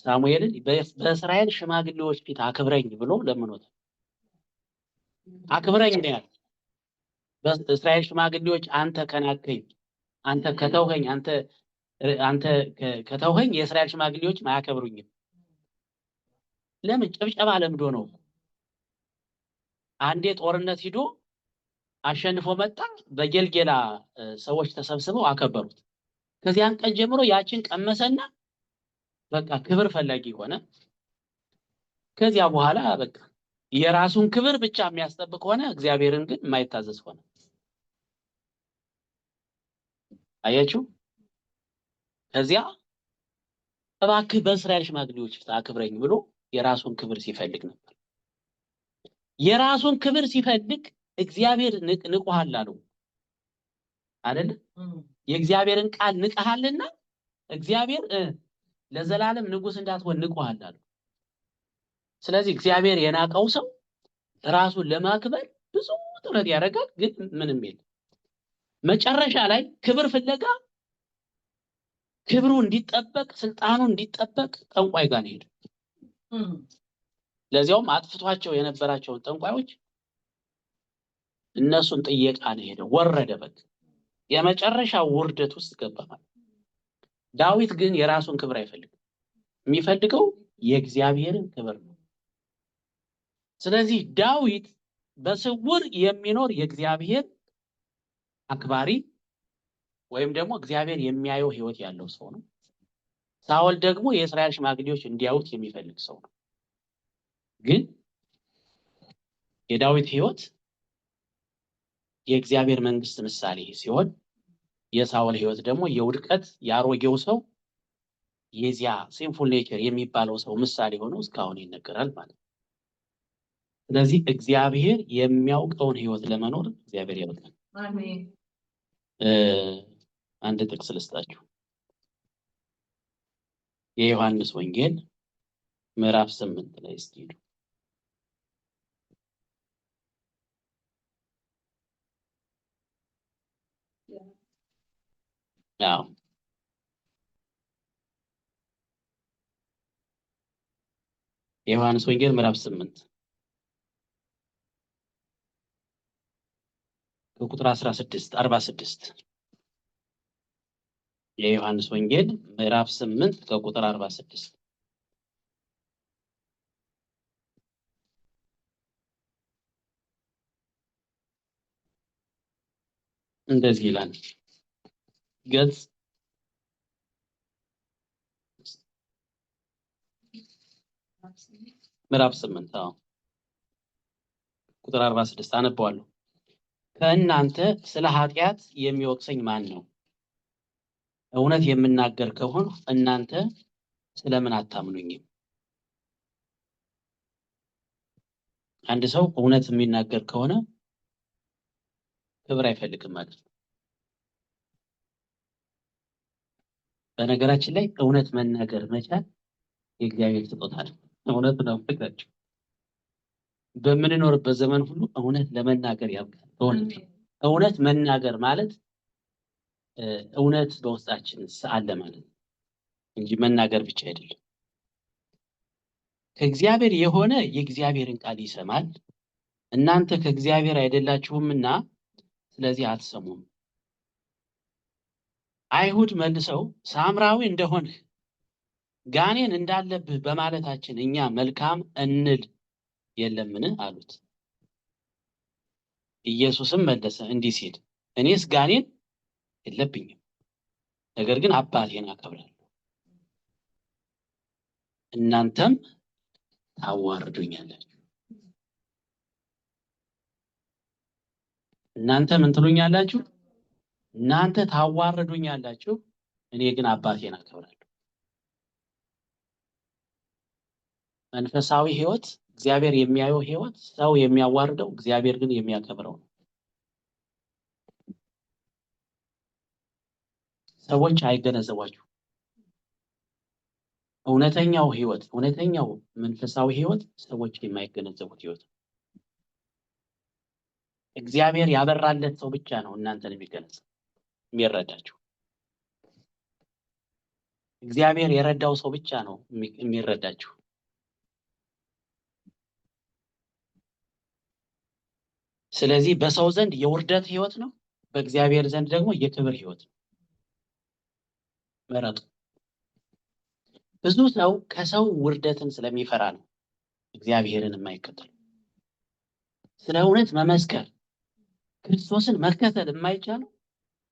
ሳሙኤልን በእስራኤል ሽማግሌዎች ፊት አክብረኝ ብሎ ለምኖታል። አክብረኝ ነው ያለው። በእስራኤል ሽማግሌዎች አንተ ከናከኝ፣ አንተ ከተውኸኝ፣ አንተ ከተውኸኝ የእስራኤል ሽማግሌዎች አያከብሩኝም። ለምን? ጭብጨባ ለምዶ ነው። አንዴ ጦርነት ሂዶ አሸንፎ መጣ። በጌልጌላ ሰዎች ተሰብስበው አከበሩት። ከዚያን ቀን ጀምሮ ያችን ቀመሰና በቃ ክብር ፈላጊ ሆነ። ከዚያ በኋላ በቃ የራሱን ክብር ብቻ የሚያስጠብቅ ሆነ፣ እግዚአብሔርን ግን የማይታዘዝ ሆነ። አያችሁ። ከዚያ እባክህ በእስራኤል ሽማግሌዎች ፊት አክብረኝ ብሎ የራሱን ክብር ሲፈልግ ነበር። የራሱን ክብር ሲፈልግ እግዚአብሔር ንቆሃል አለው አይደል? የእግዚአብሔርን ቃል ንቀሃልና እግዚአብሔር ለዘላለም ንጉስ እንዳትሆን ንቆሃል አለው። ስለዚህ እግዚአብሔር የናቀው ሰው ራሱን ለማክበር ብዙ ጥረት ያደርጋል፣ ግን ምንም የለም። መጨረሻ ላይ ክብር ፍለጋ ክብሩ እንዲጠበቅ ስልጣኑ እንዲጠበቅ ጠንቋይ ጋር ሄደ። ለዚያውም አጥፍቷቸው የነበራቸውን ጠንቋዮች እነሱን ጥየቃ ነው ሄደው ወረደ። በቃ የመጨረሻ ውርደት ውስጥ ገባ ማለት። ዳዊት ግን የራሱን ክብር አይፈልግም። የሚፈልገው የእግዚአብሔርን ክብር ነው። ስለዚህ ዳዊት በስውር የሚኖር የእግዚአብሔር አክባሪ ወይም ደግሞ እግዚአብሔር የሚያየው ህይወት ያለው ሰው ነው። ሳኦል ደግሞ የእስራኤል ሽማግሌዎች እንዲያዩት የሚፈልግ ሰው ነው። ግን የዳዊት ህይወት የእግዚአብሔር መንግስት ምሳሌ ሲሆን የሳኦል ህይወት ደግሞ የውድቀት ያሮጌው ሰው የዚያ ሲንፉል ኔቸር የሚባለው ሰው ምሳሌ ሆኖ እስካሁን ይነገራል ማለት ነው። ስለዚህ እግዚአብሔር የሚያውቀውን ህይወት ለመኖር እግዚአብሔር ያውቃል። አሜን። አንድ ጥቅስ ልስጣችሁ። የዮሐንስ ወንጌል ምዕራፍ 8 ላይ እስኪ ሄዱ። ያው የዮሐንስ ወንጌል ምዕራፍ 8 ከቁጥር 46 የዮሐንስ ወንጌል ምዕራፍ 8 ከቁጥር 46 እንደዚህ ይላል። ገጽ ምዕራፍ 8 ቁጥር 46 አነበዋለሁ። ከእናንተ ስለ ኃጢአት የሚወቅሰኝ ማን ነው? እውነት የምናገር ከሆነ እናንተ ስለምን አታምኑኝም? አንድ ሰው እውነት የሚናገር ከሆነ ክብር አይፈልግም ማለት ነው። በነገራችን ላይ እውነት መናገር መቻል የእግዚአብሔር ስጦታ ነው። እውነት ነው ፍቅራችሁ በምንኖርበት ዘመን ሁሉ እውነት ለመናገር ያብቃል። እውነት መናገር ማለት እውነት በውስጣችን አለ ማለት ነው እንጂ መናገር ብቻ አይደለም። ከእግዚአብሔር የሆነ የእግዚአብሔርን ቃል ይሰማል። እናንተ ከእግዚአብሔር አይደላችሁምና ስለዚህ አትሰሙም። አይሁድ መልሰው ሳምራዊ እንደሆንህ ጋኔን እንዳለብህ በማለታችን እኛ መልካም እንል የለምን አሉት። ኢየሱስም መለሰ እንዲህ ሲል እኔስ ጋኔን የለብኝም፣ ነገር ግን አባቴን አከብራለሁ፣ እናንተም ታዋርዱኛላችሁ። እናንተ ምን ትሉኛላችሁ? እናንተ ታዋርዱኛላችሁ፣ እኔ ግን አባቴን አከብራለሁ። መንፈሳዊ ህይወት እግዚአብሔር የሚያየው ህይወት ሰው የሚያዋርደው እግዚአብሔር ግን የሚያከብረው ነው። ሰዎች አይገነዘቧችሁ። እውነተኛው ህይወት እውነተኛው መንፈሳዊ ህይወት ሰዎች የማይገነዘቡት ህይወት። እግዚአብሔር ያበራለት ሰው ብቻ ነው እናንተን የሚረዳችሁ። እግዚአብሔር የረዳው ሰው ብቻ ነው የሚረዳችሁ። ስለዚህ በሰው ዘንድ የውርደት ህይወት ነው፣ በእግዚአብሔር ዘንድ ደግሞ የክብር ህይወት ነው። መረጡ። ብዙ ሰው ከሰው ውርደትን ስለሚፈራ ነው እግዚአብሔርን የማይከተል። ስለ እውነት መመስከር ክርስቶስን መከተል የማይቻለው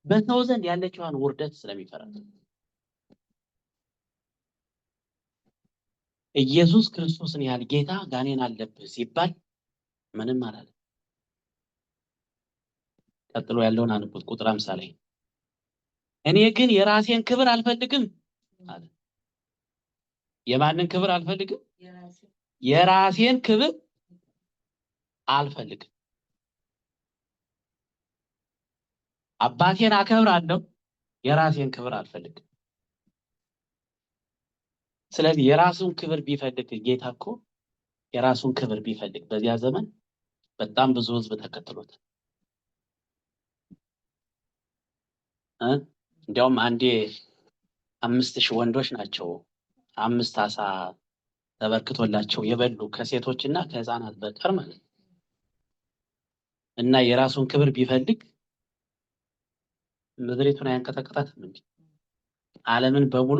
በሰው ዘንድ ያለችዋን ውርደት ስለሚፈራ ነው። ኢየሱስ ክርስቶስን ያህል ጌታ ጋኔን አለብህ ሲባል ምንም አላለም። ቀጥሎ ያለውን አንብቡት። ቁጥር 50 ላይ እኔ ግን የራሴን ክብር አልፈልግም አለ። የማንን ክብር አልፈልግም? የራሴን ክብር አልፈልግም። አባቴን አከብራለሁ፣ የራሴን ክብር አልፈልግም። ስለዚህ የራሱን ክብር ቢፈልግ ጌታ እኮ የራሱን ክብር ቢፈልግ በዚያ ዘመን በጣም ብዙ ህዝብ ተከትሎታል። እንዲያውም አንዴ 5000 ወንዶች ናቸው 5 ዓሣ ተበርክቶላቸው የበሉ ከሴቶችና ከህፃናት በቀር ማለት ነው። እና የራሱን ክብር ቢፈልግ ምድሪቱን አያንቀጠቅጣትም እንዴ? ዓለምን በሙሉ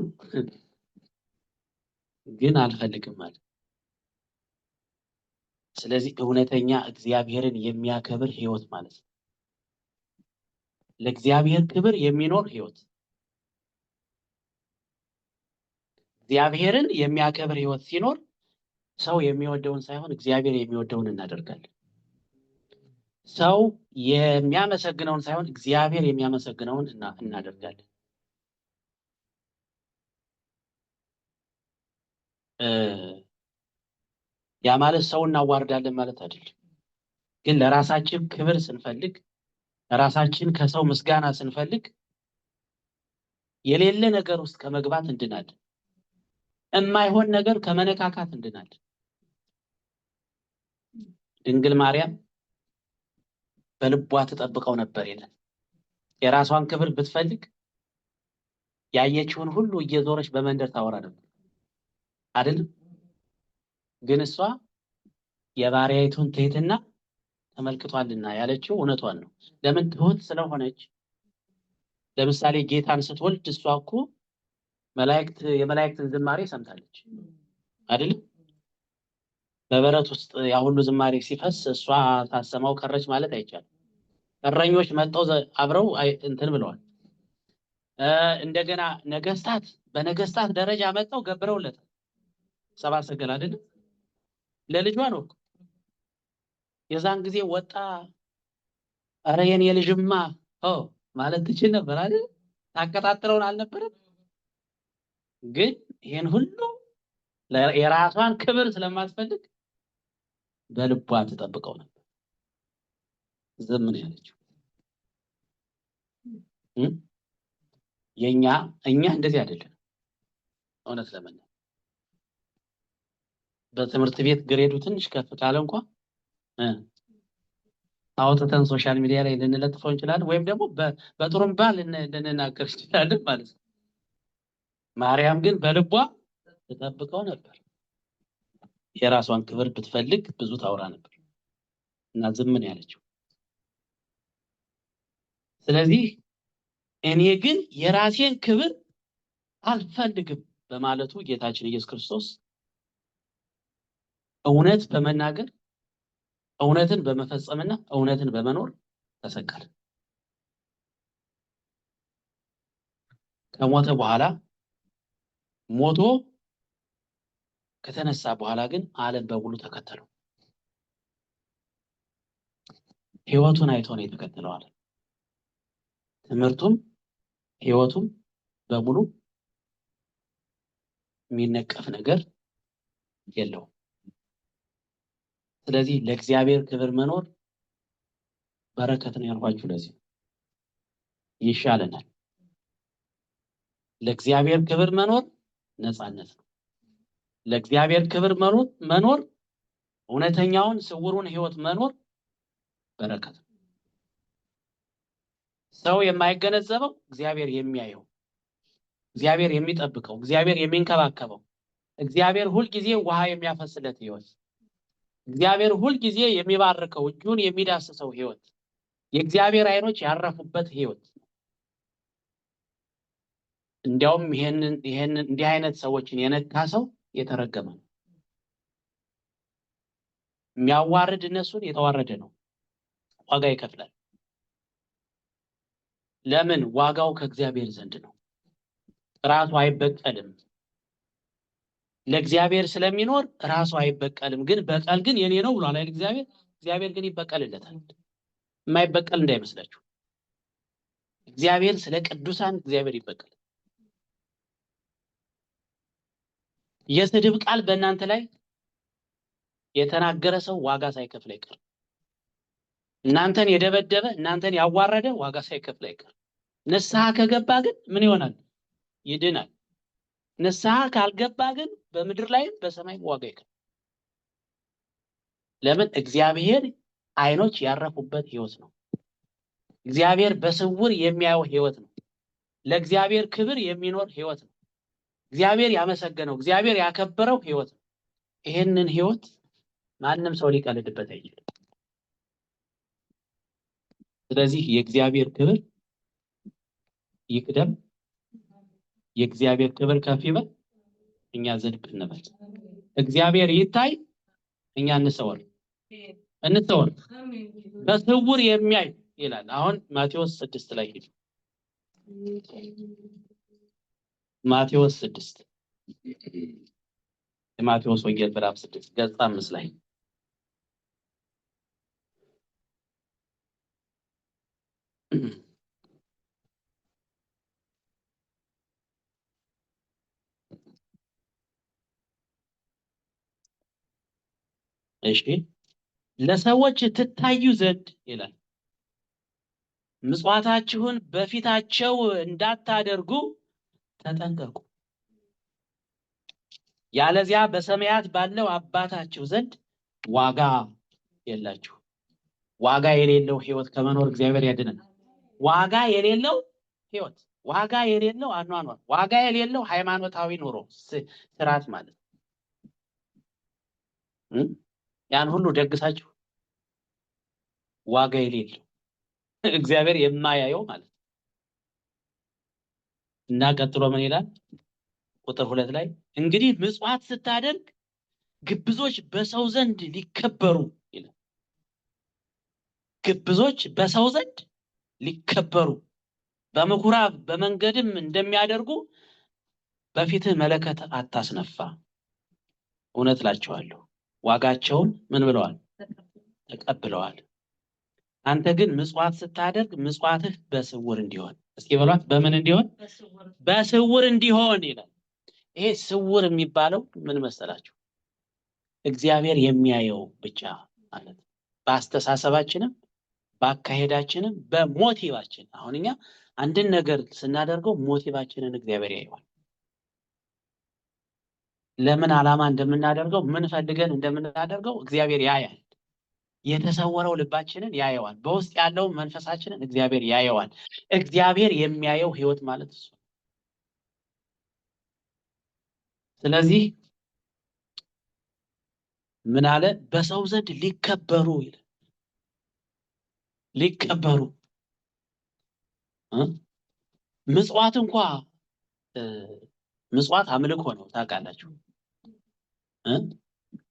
ግን አልፈልግም ማለት። ስለዚህ እውነተኛ እግዚአብሔርን የሚያከብር ህይወት ማለት ነው። ለእግዚአብሔር ክብር የሚኖር ህይወት፣ እግዚአብሔርን የሚያከብር ህይወት ሲኖር ሰው የሚወደውን ሳይሆን እግዚአብሔር የሚወደውን እናደርጋለን። ሰው የሚያመሰግነውን ሳይሆን እግዚአብሔር የሚያመሰግነውን እናደርጋለን። ያ ማለት ሰው እናዋርዳለን ማለት አይደለም። ግን ለራሳችን ክብር ስንፈልግ፣ ለራሳችን ከሰው ምስጋና ስንፈልግ የሌለ ነገር ውስጥ ከመግባት እንድናለን። የማይሆን ነገር ከመነካካት እንድናለን። ድንግል ማርያም በልቧ ተጠብቀው ነበር ይላል። የራሷን ክብር ብትፈልግ ያየችውን ሁሉ እየዞረች በመንደር ታወራ ነበር አይደለም? ግን እሷ የባሪያይቱን ትህትና ተመልክቷልና ያለችው እውነቷን ነው። ለምን? ትሁት ስለሆነች። ለምሳሌ ጌታን ስትወልድ እሷ እኮ የመላእክትን ዝማሬ ሰምታለች አይደለም? በበረት ውስጥ ያ ሁሉ ዝማሬ ሲፈስ እሷ ታሰማው ቀረች ማለት አይቻልም። እረኞች መጥተው አብረው እንትን ብለዋል። እንደገና ነገስታት በነገስታት ደረጃ መጥተው ገብረውለታል። ሰብአ ሰገል አይደለም? ለልጇ ነው። የዛን ጊዜ ወጣ ኧረ የኔ ልጅማ ማለት ትችል ነበር አይደል? ታቀጣጥለውን አልነበረም? ግን ይሄን ሁሉ የራሷን ክብር ስለማትፈልግ በልቧ ተጠብቀው ነበር። ዝም ነው ያለችው። እኛ እንደዚህ አይደለም። እውነት ለምን በትምህርት ቤት ግሬዱ ትንሽ ከፍ ካለ እንኳን አውጥተን ሶሻል ሚዲያ ላይ ልንለጥፈው እንችላለን፣ ወይም ደግሞ በጥሩምባ ልንናገር እንችላለን ማለት ነው። ማርያም ግን በልቧ ተጠብቀው ነበር። የራሷን ክብር ብትፈልግ ብዙ ታውራ ነበር እና ዝም ነው ያለችው። ስለዚህ እኔ ግን የራሴን ክብር አልፈልግም በማለቱ ጌታችን ኢየሱስ ክርስቶስ እውነት በመናገር እውነትን በመፈጸምና እውነትን በመኖር ተሰቀለ። ከሞተ በኋላ ሞቶ ከተነሳ በኋላ ግን ዓለም በሙሉ ተከተለው። ህይወቱን አይቶ ነው የተከተለው ዓለም። ትምህርቱም ህይወቱም በሙሉ የሚነቀፍ ነገር የለውም። ስለዚህ ለእግዚአብሔር ክብር መኖር በረከት ነው ያልኳችሁ ለዚህ ይሻለናል። ለእግዚአብሔር ክብር መኖር ነፃነት ነው። ለእግዚአብሔር ክብር መኖር እውነተኛውን ስውሩን ህይወት መኖር በረከት ነው። ሰው የማይገነዘበው እግዚአብሔር የሚያየው፣ እግዚአብሔር የሚጠብቀው፣ እግዚአብሔር የሚንከባከበው፣ እግዚአብሔር ሁልጊዜ ውሃ የሚያፈስለት ህይወት፣ እግዚአብሔር ሁልጊዜ የሚባርከው እጁን የሚዳስሰው ህይወት፣ የእግዚአብሔር አይኖች ያረፉበት ህይወት። እንዲያውም ይሄንን እንዲህ አይነት ሰዎችን የነካ ሰው የተረገመ ነው። የሚያዋርድ እነሱን የተዋረደ ነው፣ ዋጋ ይከፍላል። ለምን? ዋጋው ከእግዚአብሔር ዘንድ ነው። ራሱ አይበቀልም። ለእግዚአብሔር ስለሚኖር ራሱ አይበቀልም። ግን በቀል ግን የኔ ነው ብሏል አይደል? እግዚአብሔር ግን ይበቀልለታል። የማይበቀል እንዳይመስላችሁ። እግዚአብሔር ስለ ቅዱሳን እግዚአብሔር ይበቀል። የስድብ ቃል በእናንተ ላይ የተናገረ ሰው ዋጋ ሳይከፍል አይቀርም። እናንተን የደበደበ እናንተን ያዋረደ ዋጋ ሳይከፍል አይቀርም። ንስሐ ከገባ ግን ምን ይሆናል? ይድናል። ንስሐ ካልገባ ግን በምድር ላይ በሰማይ ዋጋ ይከፍላል። ለምን? እግዚአብሔር አይኖች ያረፉበት ህይወት ነው። እግዚአብሔር በስውር የሚያየው ህይወት ነው። ለእግዚአብሔር ክብር የሚኖር ህይወት ነው። እግዚአብሔር ያመሰገነው፣ እግዚአብሔር ያከበረው ህይወት ነው። ይሄንን ህይወት ማንም ሰው ሊቀልድበት አይችልም። ስለዚህ የእግዚአብሔር ክብር ይቅደም፣ የእግዚአብሔር ክብር ከፍ ይበል፣ እኛ ዝቅ እንበል። እግዚአብሔር ይታይ፣ እኛ እንሰወር። በስውር የሚያይ ይላል። አሁን ማቴዎስ 6 ላይ ሄዱ። ማቴዎስ 6 የማቴዎስ ወንጌል ምዕራፍ 6 ገጽ 5 ላይ እሺ፣ ለሰዎች ትታዩ ዘንድ ይላል ምጽዋታችሁን በፊታቸው እንዳታደርጉ ተጠንቀቁ፣ ያለዚያ በሰማያት ባለው አባታችሁ ዘንድ ዋጋ የላችሁ። ዋጋ የሌለው ህይወት ከመኖር እግዚአብሔር ያድነን። ዋጋ የሌለው ህይወት፣ ዋጋ የሌለው አኗኗር፣ ዋጋ የሌለው ሃይማኖታዊ ኑሮ ስርዓት ማለት ያን ሁሉ ደግሳችሁ ዋጋ የሌለው እግዚአብሔር የማያየው ማለት እና ቀጥሎ ምን ይላል? ቁጥር 2 ላይ እንግዲህ ምጽዋት ስታደርግ ግብዞች በሰው ዘንድ ሊከበሩ ይላል። ግብዞች በሰው ዘንድ ሊከበሩ በምኩራብ በመንገድም እንደሚያደርጉ በፊትህ መለከት አታስነፋ። እውነት እላችኋለሁ ዋጋቸውን ምን ብለዋል? ተቀብለዋል። አንተ ግን ምጽዋት ስታደርግ ምጽዋትህ በስውር እንዲሆን፣ እስኪ በሏት በምን እንዲሆን? በስውር እንዲሆን ይላል። ይሄ ስውር የሚባለው ምን መሰላችሁ? እግዚአብሔር የሚያየው ብቻ ማለት ነው። በአስተሳሰባችንም በአካሄዳችንም በሞቲቫችን። አሁን እኛ አንድን ነገር ስናደርገው ሞቲቫችንን እግዚአብሔር ያየዋል። ለምን ዓላማ እንደምናደርገው ምን ፈልገን እንደምናደርገው እግዚአብሔር ያያል። የተሰወረው ልባችንን ያየዋል። በውስጥ ያለው መንፈሳችንን እግዚአብሔር ያየዋል። እግዚአብሔር የሚያየው ህይወት ማለት እሱ። ስለዚህ ምን አለ? በሰው ዘንድ ሊከበሩ ይላል። ሊከበሩ ምጽዋት እንኳን ምጽዋት አምልኮ ነው ታውቃላችሁ።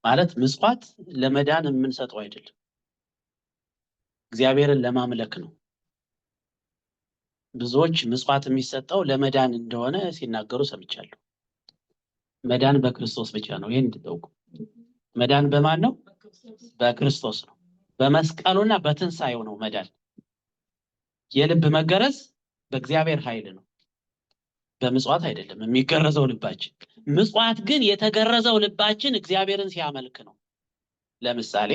ማለት ምጽዋት ለመዳን የምንሰጠው አይደለም፣ እግዚአብሔርን ለማምለክ ነው። ብዙዎች ምጽዋት የሚሰጠው ለመዳን እንደሆነ ሲናገሩ ሰምቻለሁ። መዳን በክርስቶስ ብቻ ነው። ይሄን እንድታውቁ። መዳን በማን ነው? በክርስቶስ ነው። በመስቀሉና በትንሳኤው ነው መዳን። የልብ መገረዝ በእግዚአብሔር ኃይል ነው፣ በምጽዋት አይደለም የሚገረዘው ልባችን። ምጽዋት ግን የተገረዘው ልባችን እግዚአብሔርን ሲያመልክ ነው። ለምሳሌ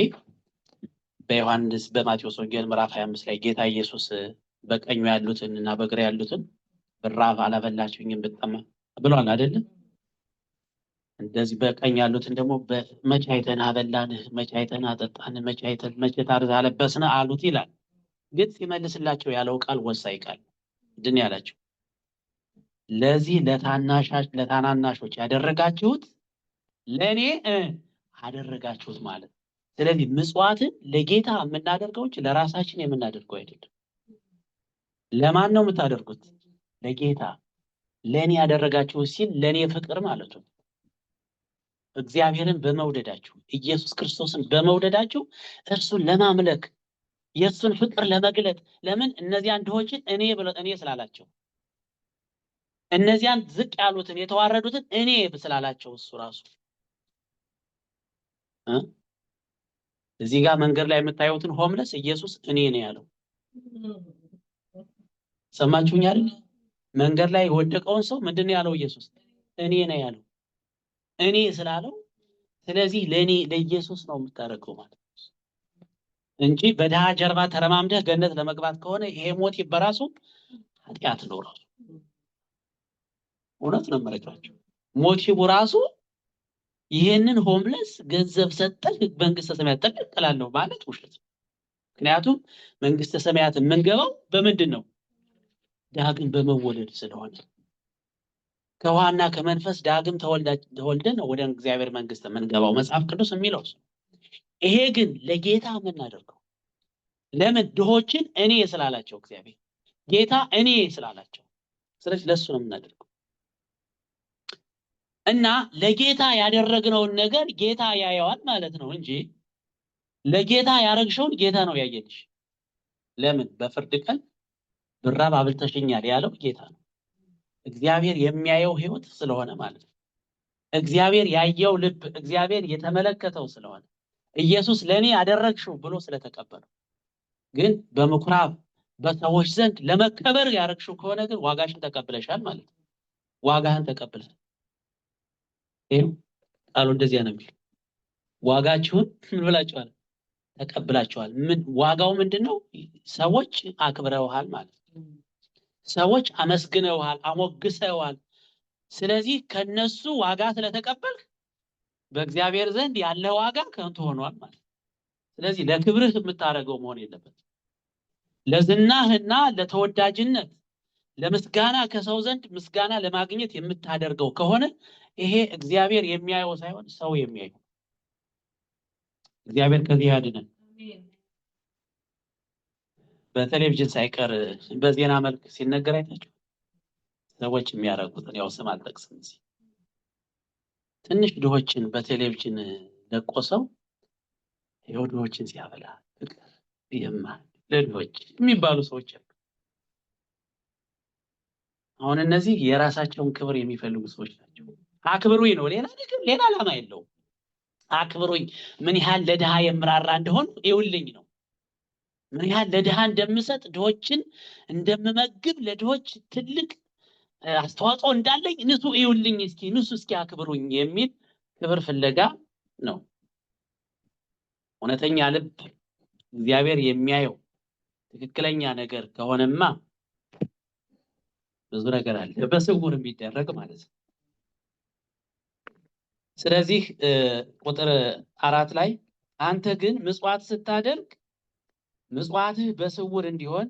በዮሐንስ በማቴዎስ ወንጌል ምዕራፍ 25 ላይ ጌታ ኢየሱስ በቀኙ ያሉትን እና በግራ ያሉትን ብራብ አላበላችሁኝም ብጠማ ብሏል አይደለም? እንደዚህ በቀኝ ያሉትን ደግሞ መቼ አይተን አበላንህ፣ መቼ አይተን አጠጣን፣ መቼ ታርዘህ አለበስን አሉት ይላል። ግን ሲመልስላቸው ያለው ቃል ወሳኝ ቃል ምንድን ነው ያላቸው? ለዚህ ለታናናሾች ያደረጋችሁት ለእኔ አደረጋችሁት ማለት። ስለዚህ ምጽዋትን ለጌታ የምናደርገው እንጂ ለራሳችን የምናደርገው አይደለም። ለማን ነው የምታደርጉት? ለጌታ። ለእኔ ያደረጋችሁት ሲል ለእኔ ፍቅር ማለቱ ነው። እግዚአብሔርን በመውደዳችሁ ኢየሱስ ክርስቶስን በመውደዳችሁ እርሱን ለማምለክ የእሱን ፍቅር ለመግለጥ። ለምን? እነዚያን ድሆችን እኔ ስላላቸው፣ እነዚያን ዝቅ ያሉትን የተዋረዱትን እኔ ስላላቸው እሱ ራሱ እዚህ ጋር መንገድ ላይ የምታዩትን ሆምለስ ኢየሱስ እኔ ነው ያለው። ሰማችሁኝ አይደል? መንገድ ላይ የወደቀውን ሰው ምንድነው ያለው ኢየሱስ? እኔ ነው ያለው። እኔ ስላለው ስለዚህ ለኢየሱስ ነው የምታደርገው ማለት እንጂ በድሃ ጀርባ ተረማምደህ ገነት ለመግባት ከሆነ ይሄ ሞቲቭ በራሱ ኃጢአት ነው። ራሱ እውነት ነው የምነግራችሁ። ሞቲቭ ራሱ ይሄንን ሆምለስ ገንዘብ ሰጠህ መንግስተ ሰማያት ተቀበላለሁ ማለት ውሸት። ምክንያቱም መንግስተ ሰማያት የምንገባው በምንድን ነው? ዳግም በመወለድ ስለሆነ ከውሃና ከመንፈስ ዳግም ተወልደን ነው ወደ እግዚአብሔር መንግስት የምንገባው መጽሐፍ ቅዱስ የሚለው። ይሄ ግን ለጌታ የምናደርገው ለምን? ድሆችን እኔ ስላላቸው እግዚአብሔር ጌታ እኔ ስላላቸው፣ ስለዚህ ለሱ ነው የምናደርገው። እና ለጌታ ያደረግነውን ነገር ጌታ ያየዋል ማለት ነው እንጂ ለጌታ ያረግሽውን ጌታ ነው ያየልሽ። ለምን? በፍርድ ቀን ብራብ አብልተሽኛል ያለው ጌታ ነው። እግዚአብሔር የሚያየው ህይወት ስለሆነ ማለት ነው። እግዚአብሔር ያየው ልብ፣ እግዚአብሔር የተመለከተው ስለሆነ ኢየሱስ ለኔ ያደረግሽው ብሎ ስለተቀበለው። ግን በምኩራብ በሰዎች ዘንድ ለመከበር ያረግሽው ከሆነ ግን ዋጋሽን ተቀብለሻል ማለት ነው። ዋጋህን ተቀብለሻል። ይሄው ቃሉ እንደዚያ ነው የሚለው። ዋጋችሁን ምን ብላችኋል? ተቀብላችኋል። ምን ዋጋው ምንድነው? ሰዎች አክብረውሃል ማለት ነው። ሰዎች አመስግነውሃል፣ አሞግሰውሃል። ስለዚህ ከነሱ ዋጋ ስለተቀበልክ በእግዚአብሔር ዘንድ ያለ ዋጋ ከንቱ ሆኗል ማለት ነው። ስለዚህ ለክብርህ የምታደርገው መሆን የለበትም። ለዝናህና ለተወዳጅነት ለምስጋና ከሰው ዘንድ ምስጋና ለማግኘት የምታደርገው ከሆነ ይሄ እግዚአብሔር የሚያየው ሳይሆን ሰው የሚያየው። እግዚአብሔር ከዚህ ያድነን። በቴሌቪዥን ሳይቀር በዜና መልክ ሲነገር አይታችሁ ሰዎች የሚያደርጉትን ያው ስም አልጠቅስም እዚህ ትንሽ ድሆችን በቴሌቪዥን ለቆሰው ይኸው ድሆችን ሲያበላ ፍቅር ይማል ለድሆች የሚባሉ ሰዎች አሉ። አሁን እነዚህ የራሳቸውን ክብር የሚፈልጉ ሰዎች ናቸው። አክብሩኝ ነው፣ ሌላ ነገር ሌላ ዓላማ የለውም። አክብሩኝ፣ ምን ያህል ለድሃ የምራራ እንደሆን ይውልኝ ነው። ምን ያህል ለድሃ እንደምሰጥ፣ ድሆችን እንደምመግብ፣ ለድሆች ትልቅ አስተዋጽኦ እንዳለኝ ንሱ ይውልኝ፣ እስኪ ንሱ እስኪ አክብሩኝ የሚል ክብር ፍለጋ ነው። እውነተኛ ልብ እግዚአብሔር የሚያየው ትክክለኛ ነገር ከሆነማ ብዙ ነገር አለ በስውር የሚደረግ ማለት ነው። ስለዚህ ቁጥር 4 ላይ አንተ ግን ምጽዋት ስታደርግ ምጽዋትህ በስውር እንዲሆን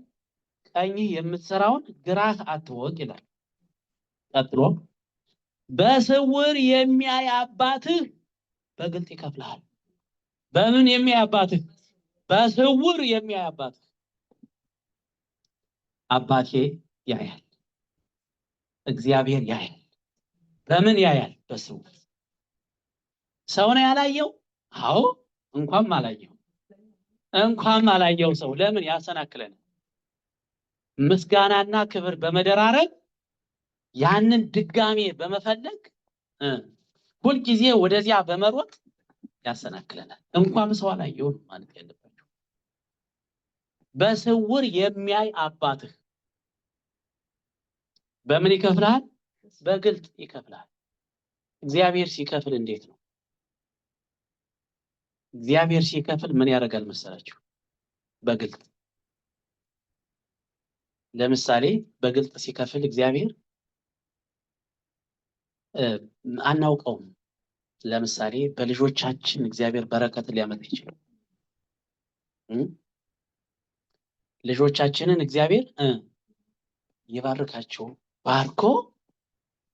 ቀኝህ የምትሰራውን ግራህ አትወቅ ይላል። ቀጥሎ በስውር የሚያይ አባትህ በግልጥ ይከፍልሃል። በምን የሚያይ አባትህ? በስውር የሚያይ አባትህ። አባቴ ያያል፣ እግዚአብሔር ያያል። በምን ያያል? በስውር። ሰው ነው ያላየው? አዎ፣ እንኳን አላየው ሰው ለምን ያሰናክለን? ምስጋናና ክብር በመደራረግ ያንን ድጋሜ በመፈለግ ሁልጊዜ ወደዚያ በመሮጥ ያሰናክለናል። እንኳን ሰው አላየው ማለት ያለባቸው። በስውር የሚያይ አባትህ በምን ይከፍልሃል? በግልጥ ይከፍልሃል። እግዚአብሔር ሲከፍል እንዴት ነው? እግዚአብሔር ሲከፍል ምን ያደርጋል መሰላችሁ? በግልጥ። ለምሳሌ በግልጥ ሲከፍል እግዚአብሔር አናውቀውም። ለምሳሌ በልጆቻችን እግዚአብሔር በረከትን ሊያመጣ ይችላል። ልጆቻችንን እግዚአብሔር ይባርካቸው፣ ባርኮ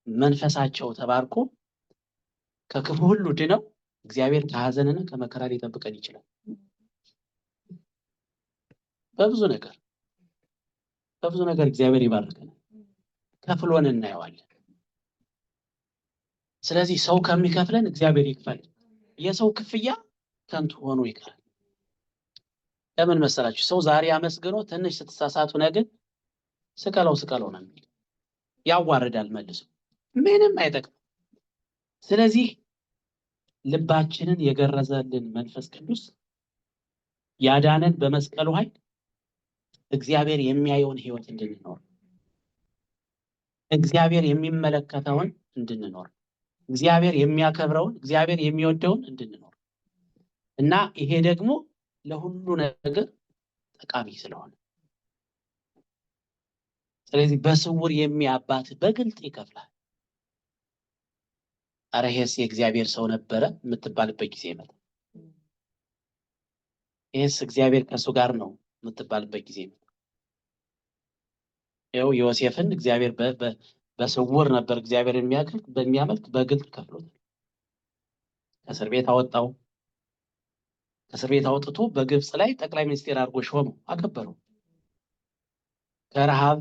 መንፈሳቸው ተባርኮ ከክፉ ሁሉ ድነው እግዚአብሔር ከሐዘንና ከመከራ ሊጠብቀን ይችላል። በብዙ ነገር እግዚአብሔር ይባርከናል። ከፍሎን እናየዋለን። ስለዚህ ሰው ከሚከፍለን እግዚአብሔር ይክፈል። የሰው ክፍያ ከንቱ ሆኖ ይቀራል። ለምን መሰላችሁ? ሰው ዛሬ አመስግኖ ትንሽ ስትሳሳቱ ነገ ስቀለው ነው የሚል ያዋርዳል። መልሶ ምንም አይጠቅም። ስለዚህ ልባችንን የገረዘልን መንፈስ ቅዱስ ያዳነን በመስቀሉ ኃይል እግዚአብሔር የሚያየውን ህይወት እንድንኖር፣ እግዚአብሔር የሚመለከተውን እንድንኖር፣ እግዚአብሔር የሚያከብረውን እግዚአብሔር የሚወደውን እንድንኖር እና ይሄ ደግሞ ለሁሉ ነገር ጠቃሚ ስለሆነ ስለዚህ በስውር የሚያባት በግልጥ ይከፍላል። አረ ይሄስ የእግዚአብሔር ሰው ነበረ የምትባልበት ጊዜ ይመጣል። ይሄስ እግዚአብሔር ከሱ ጋር ነው የምትባልበት ጊዜ ይመጣል። ይኸው ዮሴፍን እግዚአብሔር በስውር ነበር እግዚአብሔር በሚያመልክ በግልጥ ከፍሎታል። ከእስር ቤት አወጣው። ከእስር ቤት አውጥቶ በግብፅ ላይ ጠቅላይ ሚኒስቴር አድርጎ ሾመው፣ አከበረው። ከረሃብ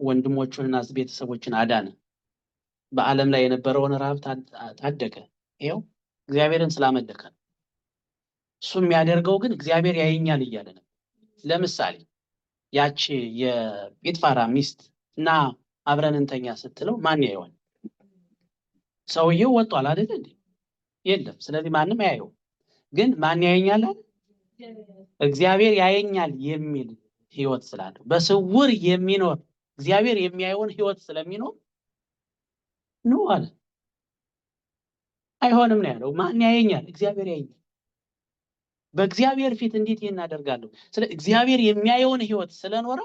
ወንድሞቹንና ቤተሰቦችን አዳነ። በዓለም ላይ የነበረውን ረሃብ ታደገ። ይኸው እግዚአብሔርን ስላመለከ ነው። እሱ የሚያደርገው ግን እግዚአብሔር ያየኛል እያለ ነው። ለምሳሌ ያቺ የጲጥፋራ ሚስት እና አብረን እንተኛ ስትለው ማን ያየዋል? ሰውየው ወጥቷል አይደል እንዴ? የለም። ስለዚህ ማንም ያየው፣ ግን ማን ያየኛል አለ? እግዚአብሔር ያየኛል የሚል ህይወት ስላለው በስውር የሚኖር እግዚአብሔር የሚያየውን ህይወት ስለሚኖር ነው አለ። አይሆንም ነው ያለው። ማን ያየኛል? እግዚአብሔር ያየኛል። በእግዚአብሔር ፊት እንዴት ይሄን አደርጋለሁ? ስለ እግዚአብሔር የሚያየውን ህይወት ስለኖረ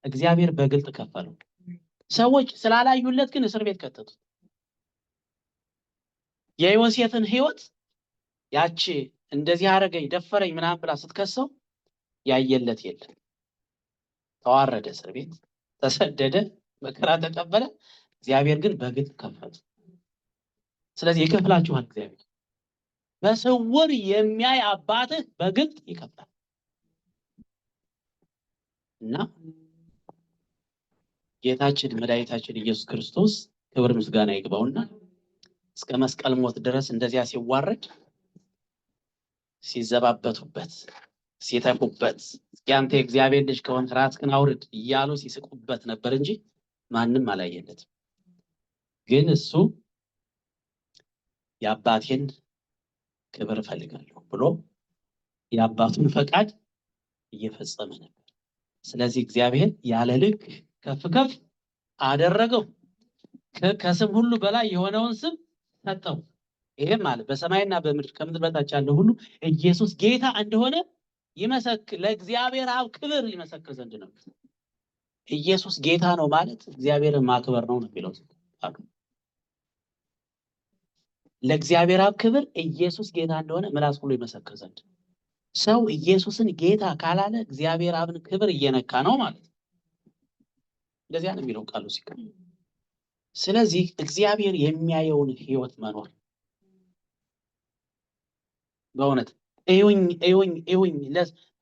እግዚአብሔር በግልጥ ከፈለው። ሰዎች ስላላዩለት ግን እስር ቤት ከተቱት። የዮሴፍን ህይወት ያቺ እንደዚህ አረገኝ ደፈረኝ ምናምን ብላ ስትከሰው ያየለት የለም። ተዋረደ፣ እስር ቤት ተሰደደ፣ መከራ ተቀበለ። እግዚአብሔር ግን በግልጥ ከፈለ። ስለዚህ ይከፍላችኋል። እግዚአብሔር በስውር የሚያይ አባትህ በግልጥ ይከፍላል። እና ጌታችን መድኃኒታችን ኢየሱስ ክርስቶስ ክብር ምስጋና ይግባውና እስከ መስቀል ሞት ድረስ እንደዚያ ሲዋረድ ሲዘባበቱበት ሲተፉበት ያንተ እግዚአብሔር ልጅ ከሆንክ ራስህን አውርድ እያሉ ሲስቁበት ነበር እንጂ ማንም አላየለትም። ግን እሱ የአባቴን ክብር እፈልጋለሁ ብሎ የአባቱን ፈቃድ እየፈጸመ ነበር። ስለዚህ እግዚአብሔር ያለ ልክ ከፍ ከፍ አደረገው፣ ከስም ሁሉ በላይ የሆነውን ስም ሰጠው። ይሄም ማለት በሰማይና በምድር ከምድር በታች ያለው ሁሉ ኢየሱስ ጌታ እንደሆነ ይመሰክር፣ ለእግዚአብሔር አብ ክብር ይመሰክር ዘንድ ነው። ኢየሱስ ጌታ ነው ማለት እግዚአብሔርን ማክበር ነው የሚለው ቃሉ። ለእግዚአብሔር አብ ክብር ኢየሱስ ጌታ እንደሆነ ምላስ ሁሉ ይመሰክር ዘንድ። ሰው ኢየሱስን ጌታ ካላለ እግዚአብሔር አብን ክብር እየነካ ነው ማለት ነው። እንደዚያ ነው የሚለው ቃሉ ሲቀር። ስለዚህ እግዚአብሔር የሚያየውን ህይወት መኖር በእውነት እዩኝ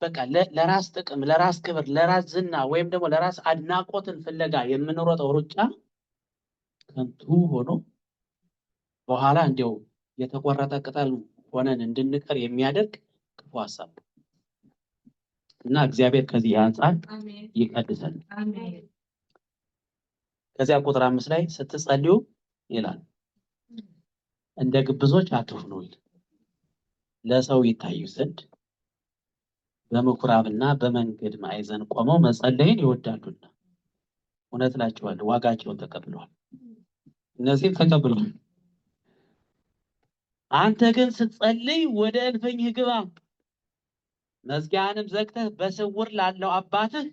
በቃ ለራስ ጥቅም፣ ለራስ ክብር፣ ለራስ ዝና ወይም ደግሞ ለራስ አድናቆትን ፍለጋ የምንሮጠው ሩጫ ከንቱ ሆኖ በኋላ እንዲያው የተቆረጠ ቅጠል ሆነን እንድንቀር የሚያደርግ ክፉ ሐሳብ እና እግዚአብሔር ከዚህ አንጻር ይቀድሰን። ከዚያ ቁጥር 5 ላይ ስትጸልዩ ይላል እንደ ግብዞች አትሁኑ ይላል፣ ለሰው ይታዩ ዘንድ በምኩራብና በመንገድ ማዕዘን ቆመው መጸለይን ይወዳሉና። እውነት እላችኋለሁ ዋጋቸውን ተቀብለዋል። እነዚህም ተቀብለዋል። አንተ ግን ስትጸልይ ወደ እልፍኝህ ግባ፣ መዝጊያህንም ዘግተህ በስውር ላለው አባትህ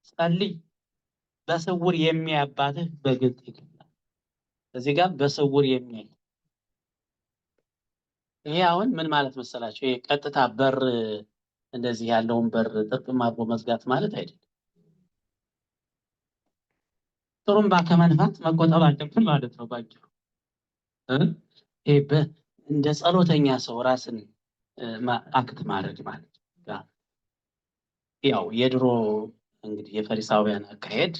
ጸልይ፣ በስውር የሚያይ አባትህ በግልጥ ይከፍላል። እዚህ ጋር በስውር የሚያይ ይሄ አሁን ምን ማለት መሰላችሁ? ይሄ ቀጥታ በር እንደዚህ ያለውን በር ጥርቅም አድርጎ መዝጋት ማለት አይደለም። ጥሩምባ ከመንፋት መቆጠብ አለብን ማለት ነው ባጭሩ። ይሄ እንደ ጸሎተኛ ሰው ራስን አክት ማድረግ ማለት ነው። ያው የድሮ እንግዲህ የፈሪሳውያን አካሄድ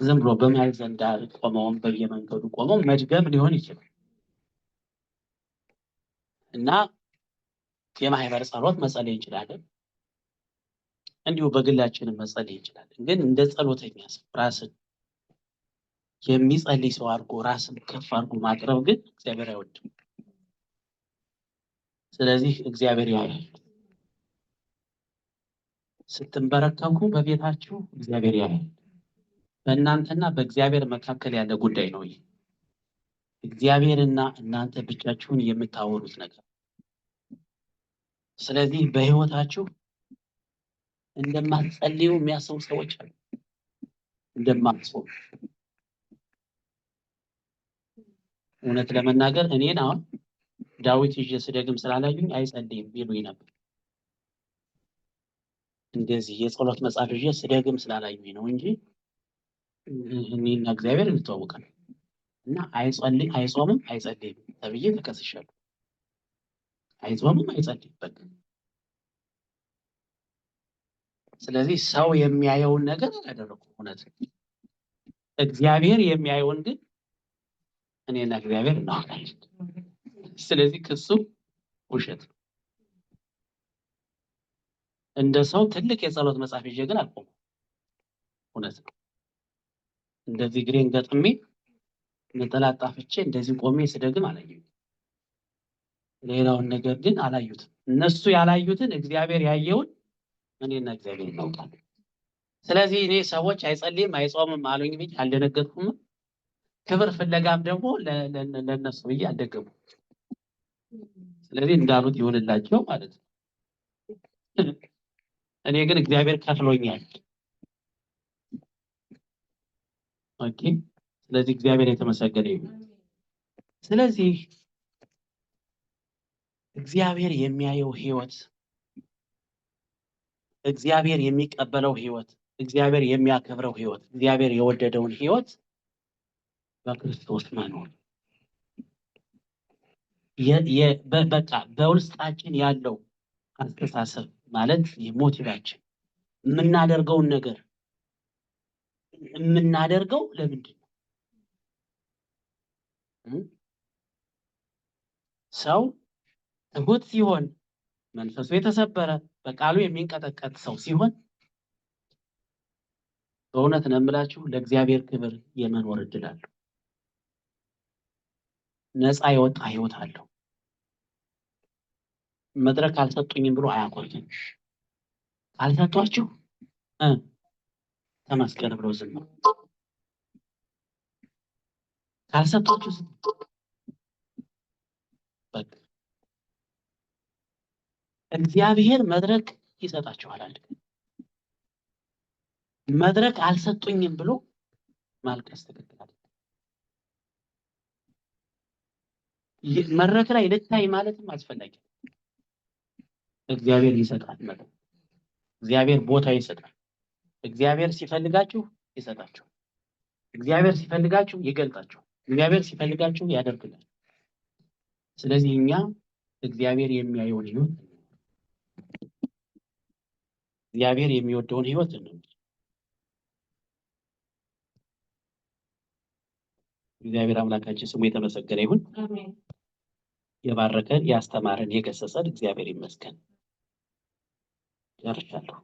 ዝም ብሎ በማዕዘን ዳር ቆመው በየመንገዱ ቆመው መድገም ሊሆን ይችላል እና የማህበር ጸሎት መጸለይ እንችላለን፣ እንዲሁ በግላችንም መጸለይ እንችላለን። ግን እንደ ጸሎተኛ ሰው ራስን የሚጸልይ ሰው አድርጎ ራስን ከፍ አድርጎ ማቅረብ ግን እግዚአብሔር አይወድም። ስለዚህ እግዚአብሔር ያያል። ስትንበረከኩ በቤታችሁ እግዚአብሔር ያያል። በእናንተና በእግዚአብሔር መካከል ያለ ጉዳይ ነው። ይህ እግዚአብሔርና እናንተ ብቻችሁን የምታወሩት ነገር። ስለዚህ በህይወታችሁ እንደማትጸልዩ የሚያስቡ ሰዎች አሉ። እንደማትጾሙ እውነት ለመናገር እኔን አሁን ዳዊት ይዤ ስደግም ስላላዩኝ አይጸልይም ይሉኝ ነበር። እንደዚህ የጸሎት መጽሐፍ ይዤ ስደግም ስላላዩኝ ነው እንጂ እኔና እግዚአብሔር እንተዋወቃለን እና አይጾምም አይጸልይም ተብዬ ተከስሻለሁ። አይጾምም አይጸልይም በቃ። ስለዚህ ሰው የሚያየውን ነገር አላደረኩም። እውነት እግዚአብሔር የሚያየውን ግን እኔና እግዚአብሔር እናውቃለን። ስለዚህ ክሱ ውሸት ነው። እንደ ሰው ትልቅ የጸሎት መጽሐፍ ይዤ ግን አልቆምም። እውነት ነው። እንደዚህ ግሬን ገጥሜ ነጠላ ጣፍቼ እንደዚህ ቆሜ ስደግም አላየሁም። ሌላውን ነገር ግን አላዩትም። እነሱ ያላዩትን እግዚአብሔር ያየውን እኔና እግዚአብሔር እናውቃለን። ስለዚህ እኔ ሰዎች አይጸልይም አይጾምም አሉኝ ብዬ አልደነገጥኩም። ክብር ፍለጋም ደግሞ ለነሱ ብዬ አልደገሙም። ስለዚህ እንዳሉት ይሆንላቸው ማለት ነው። እኔ ግን እግዚአብሔር ከፍሎኛል። ኦኬ። ስለዚህ እግዚአብሔር የተመሰገነ ይሁን። ስለዚህ እግዚአብሔር የሚያየው ህይወት፣ እግዚአብሔር የሚቀበለው ህይወት፣ እግዚአብሔር የሚያከብረው ህይወት፣ እግዚአብሔር የወደደውን ህይወት በክርስቶስ መኖር በቃ በውስጣችን ያለው አስተሳሰብ ማለት የሞቲቫችን የምናደርገውን ነገር የምናደርገው ለምንድን ነው? ሰው ትሁት ሲሆን፣ መንፈሱ የተሰበረ በቃሉ የሚንቀጠቀጥ ሰው ሲሆን በእውነት ነው የምላችሁ ለእግዚአብሔር ክብር የመኖር እድል አለው። ነፃ የወጣ ህይወት አለው። መድረክ አልሰጡኝም ብሎ አያቆይም። አልሰጧችሁ ተመስገን ብሎ ዝም ነው። ካልሰጧችሁ በቃ እግዚአብሔር መድረክ ይሰጣችኋል። አንድ መድረክ አልሰጡኝም ብሎ ማልቀስ ትክክል አይደለም። መድረክ ላይ ልታይ ማለትም አስፈላጊ ነው። እግዚአብሔር ይሰጣል ማለት እግዚአብሔር ቦታ ይሰጣል። እግዚአብሔር ሲፈልጋችሁ ይሰጣችሁ። እግዚአብሔር ሲፈልጋችሁ ይገልጣችሁ። እግዚአብሔር ሲፈልጋችሁ ያደርግላችሁ። ስለዚህ እኛ እግዚአብሔር የሚያየውን ህይወት፣ እግዚአብሔር የሚወደውን ህይወት ነው። እግዚአብሔር አምላካችን ስሙ የተመሰገነ ይሁን። አሜን። የባረከን ያስተማረን የገሰጸን እግዚአብሔር ይመስገን። ጨርሻለሁ።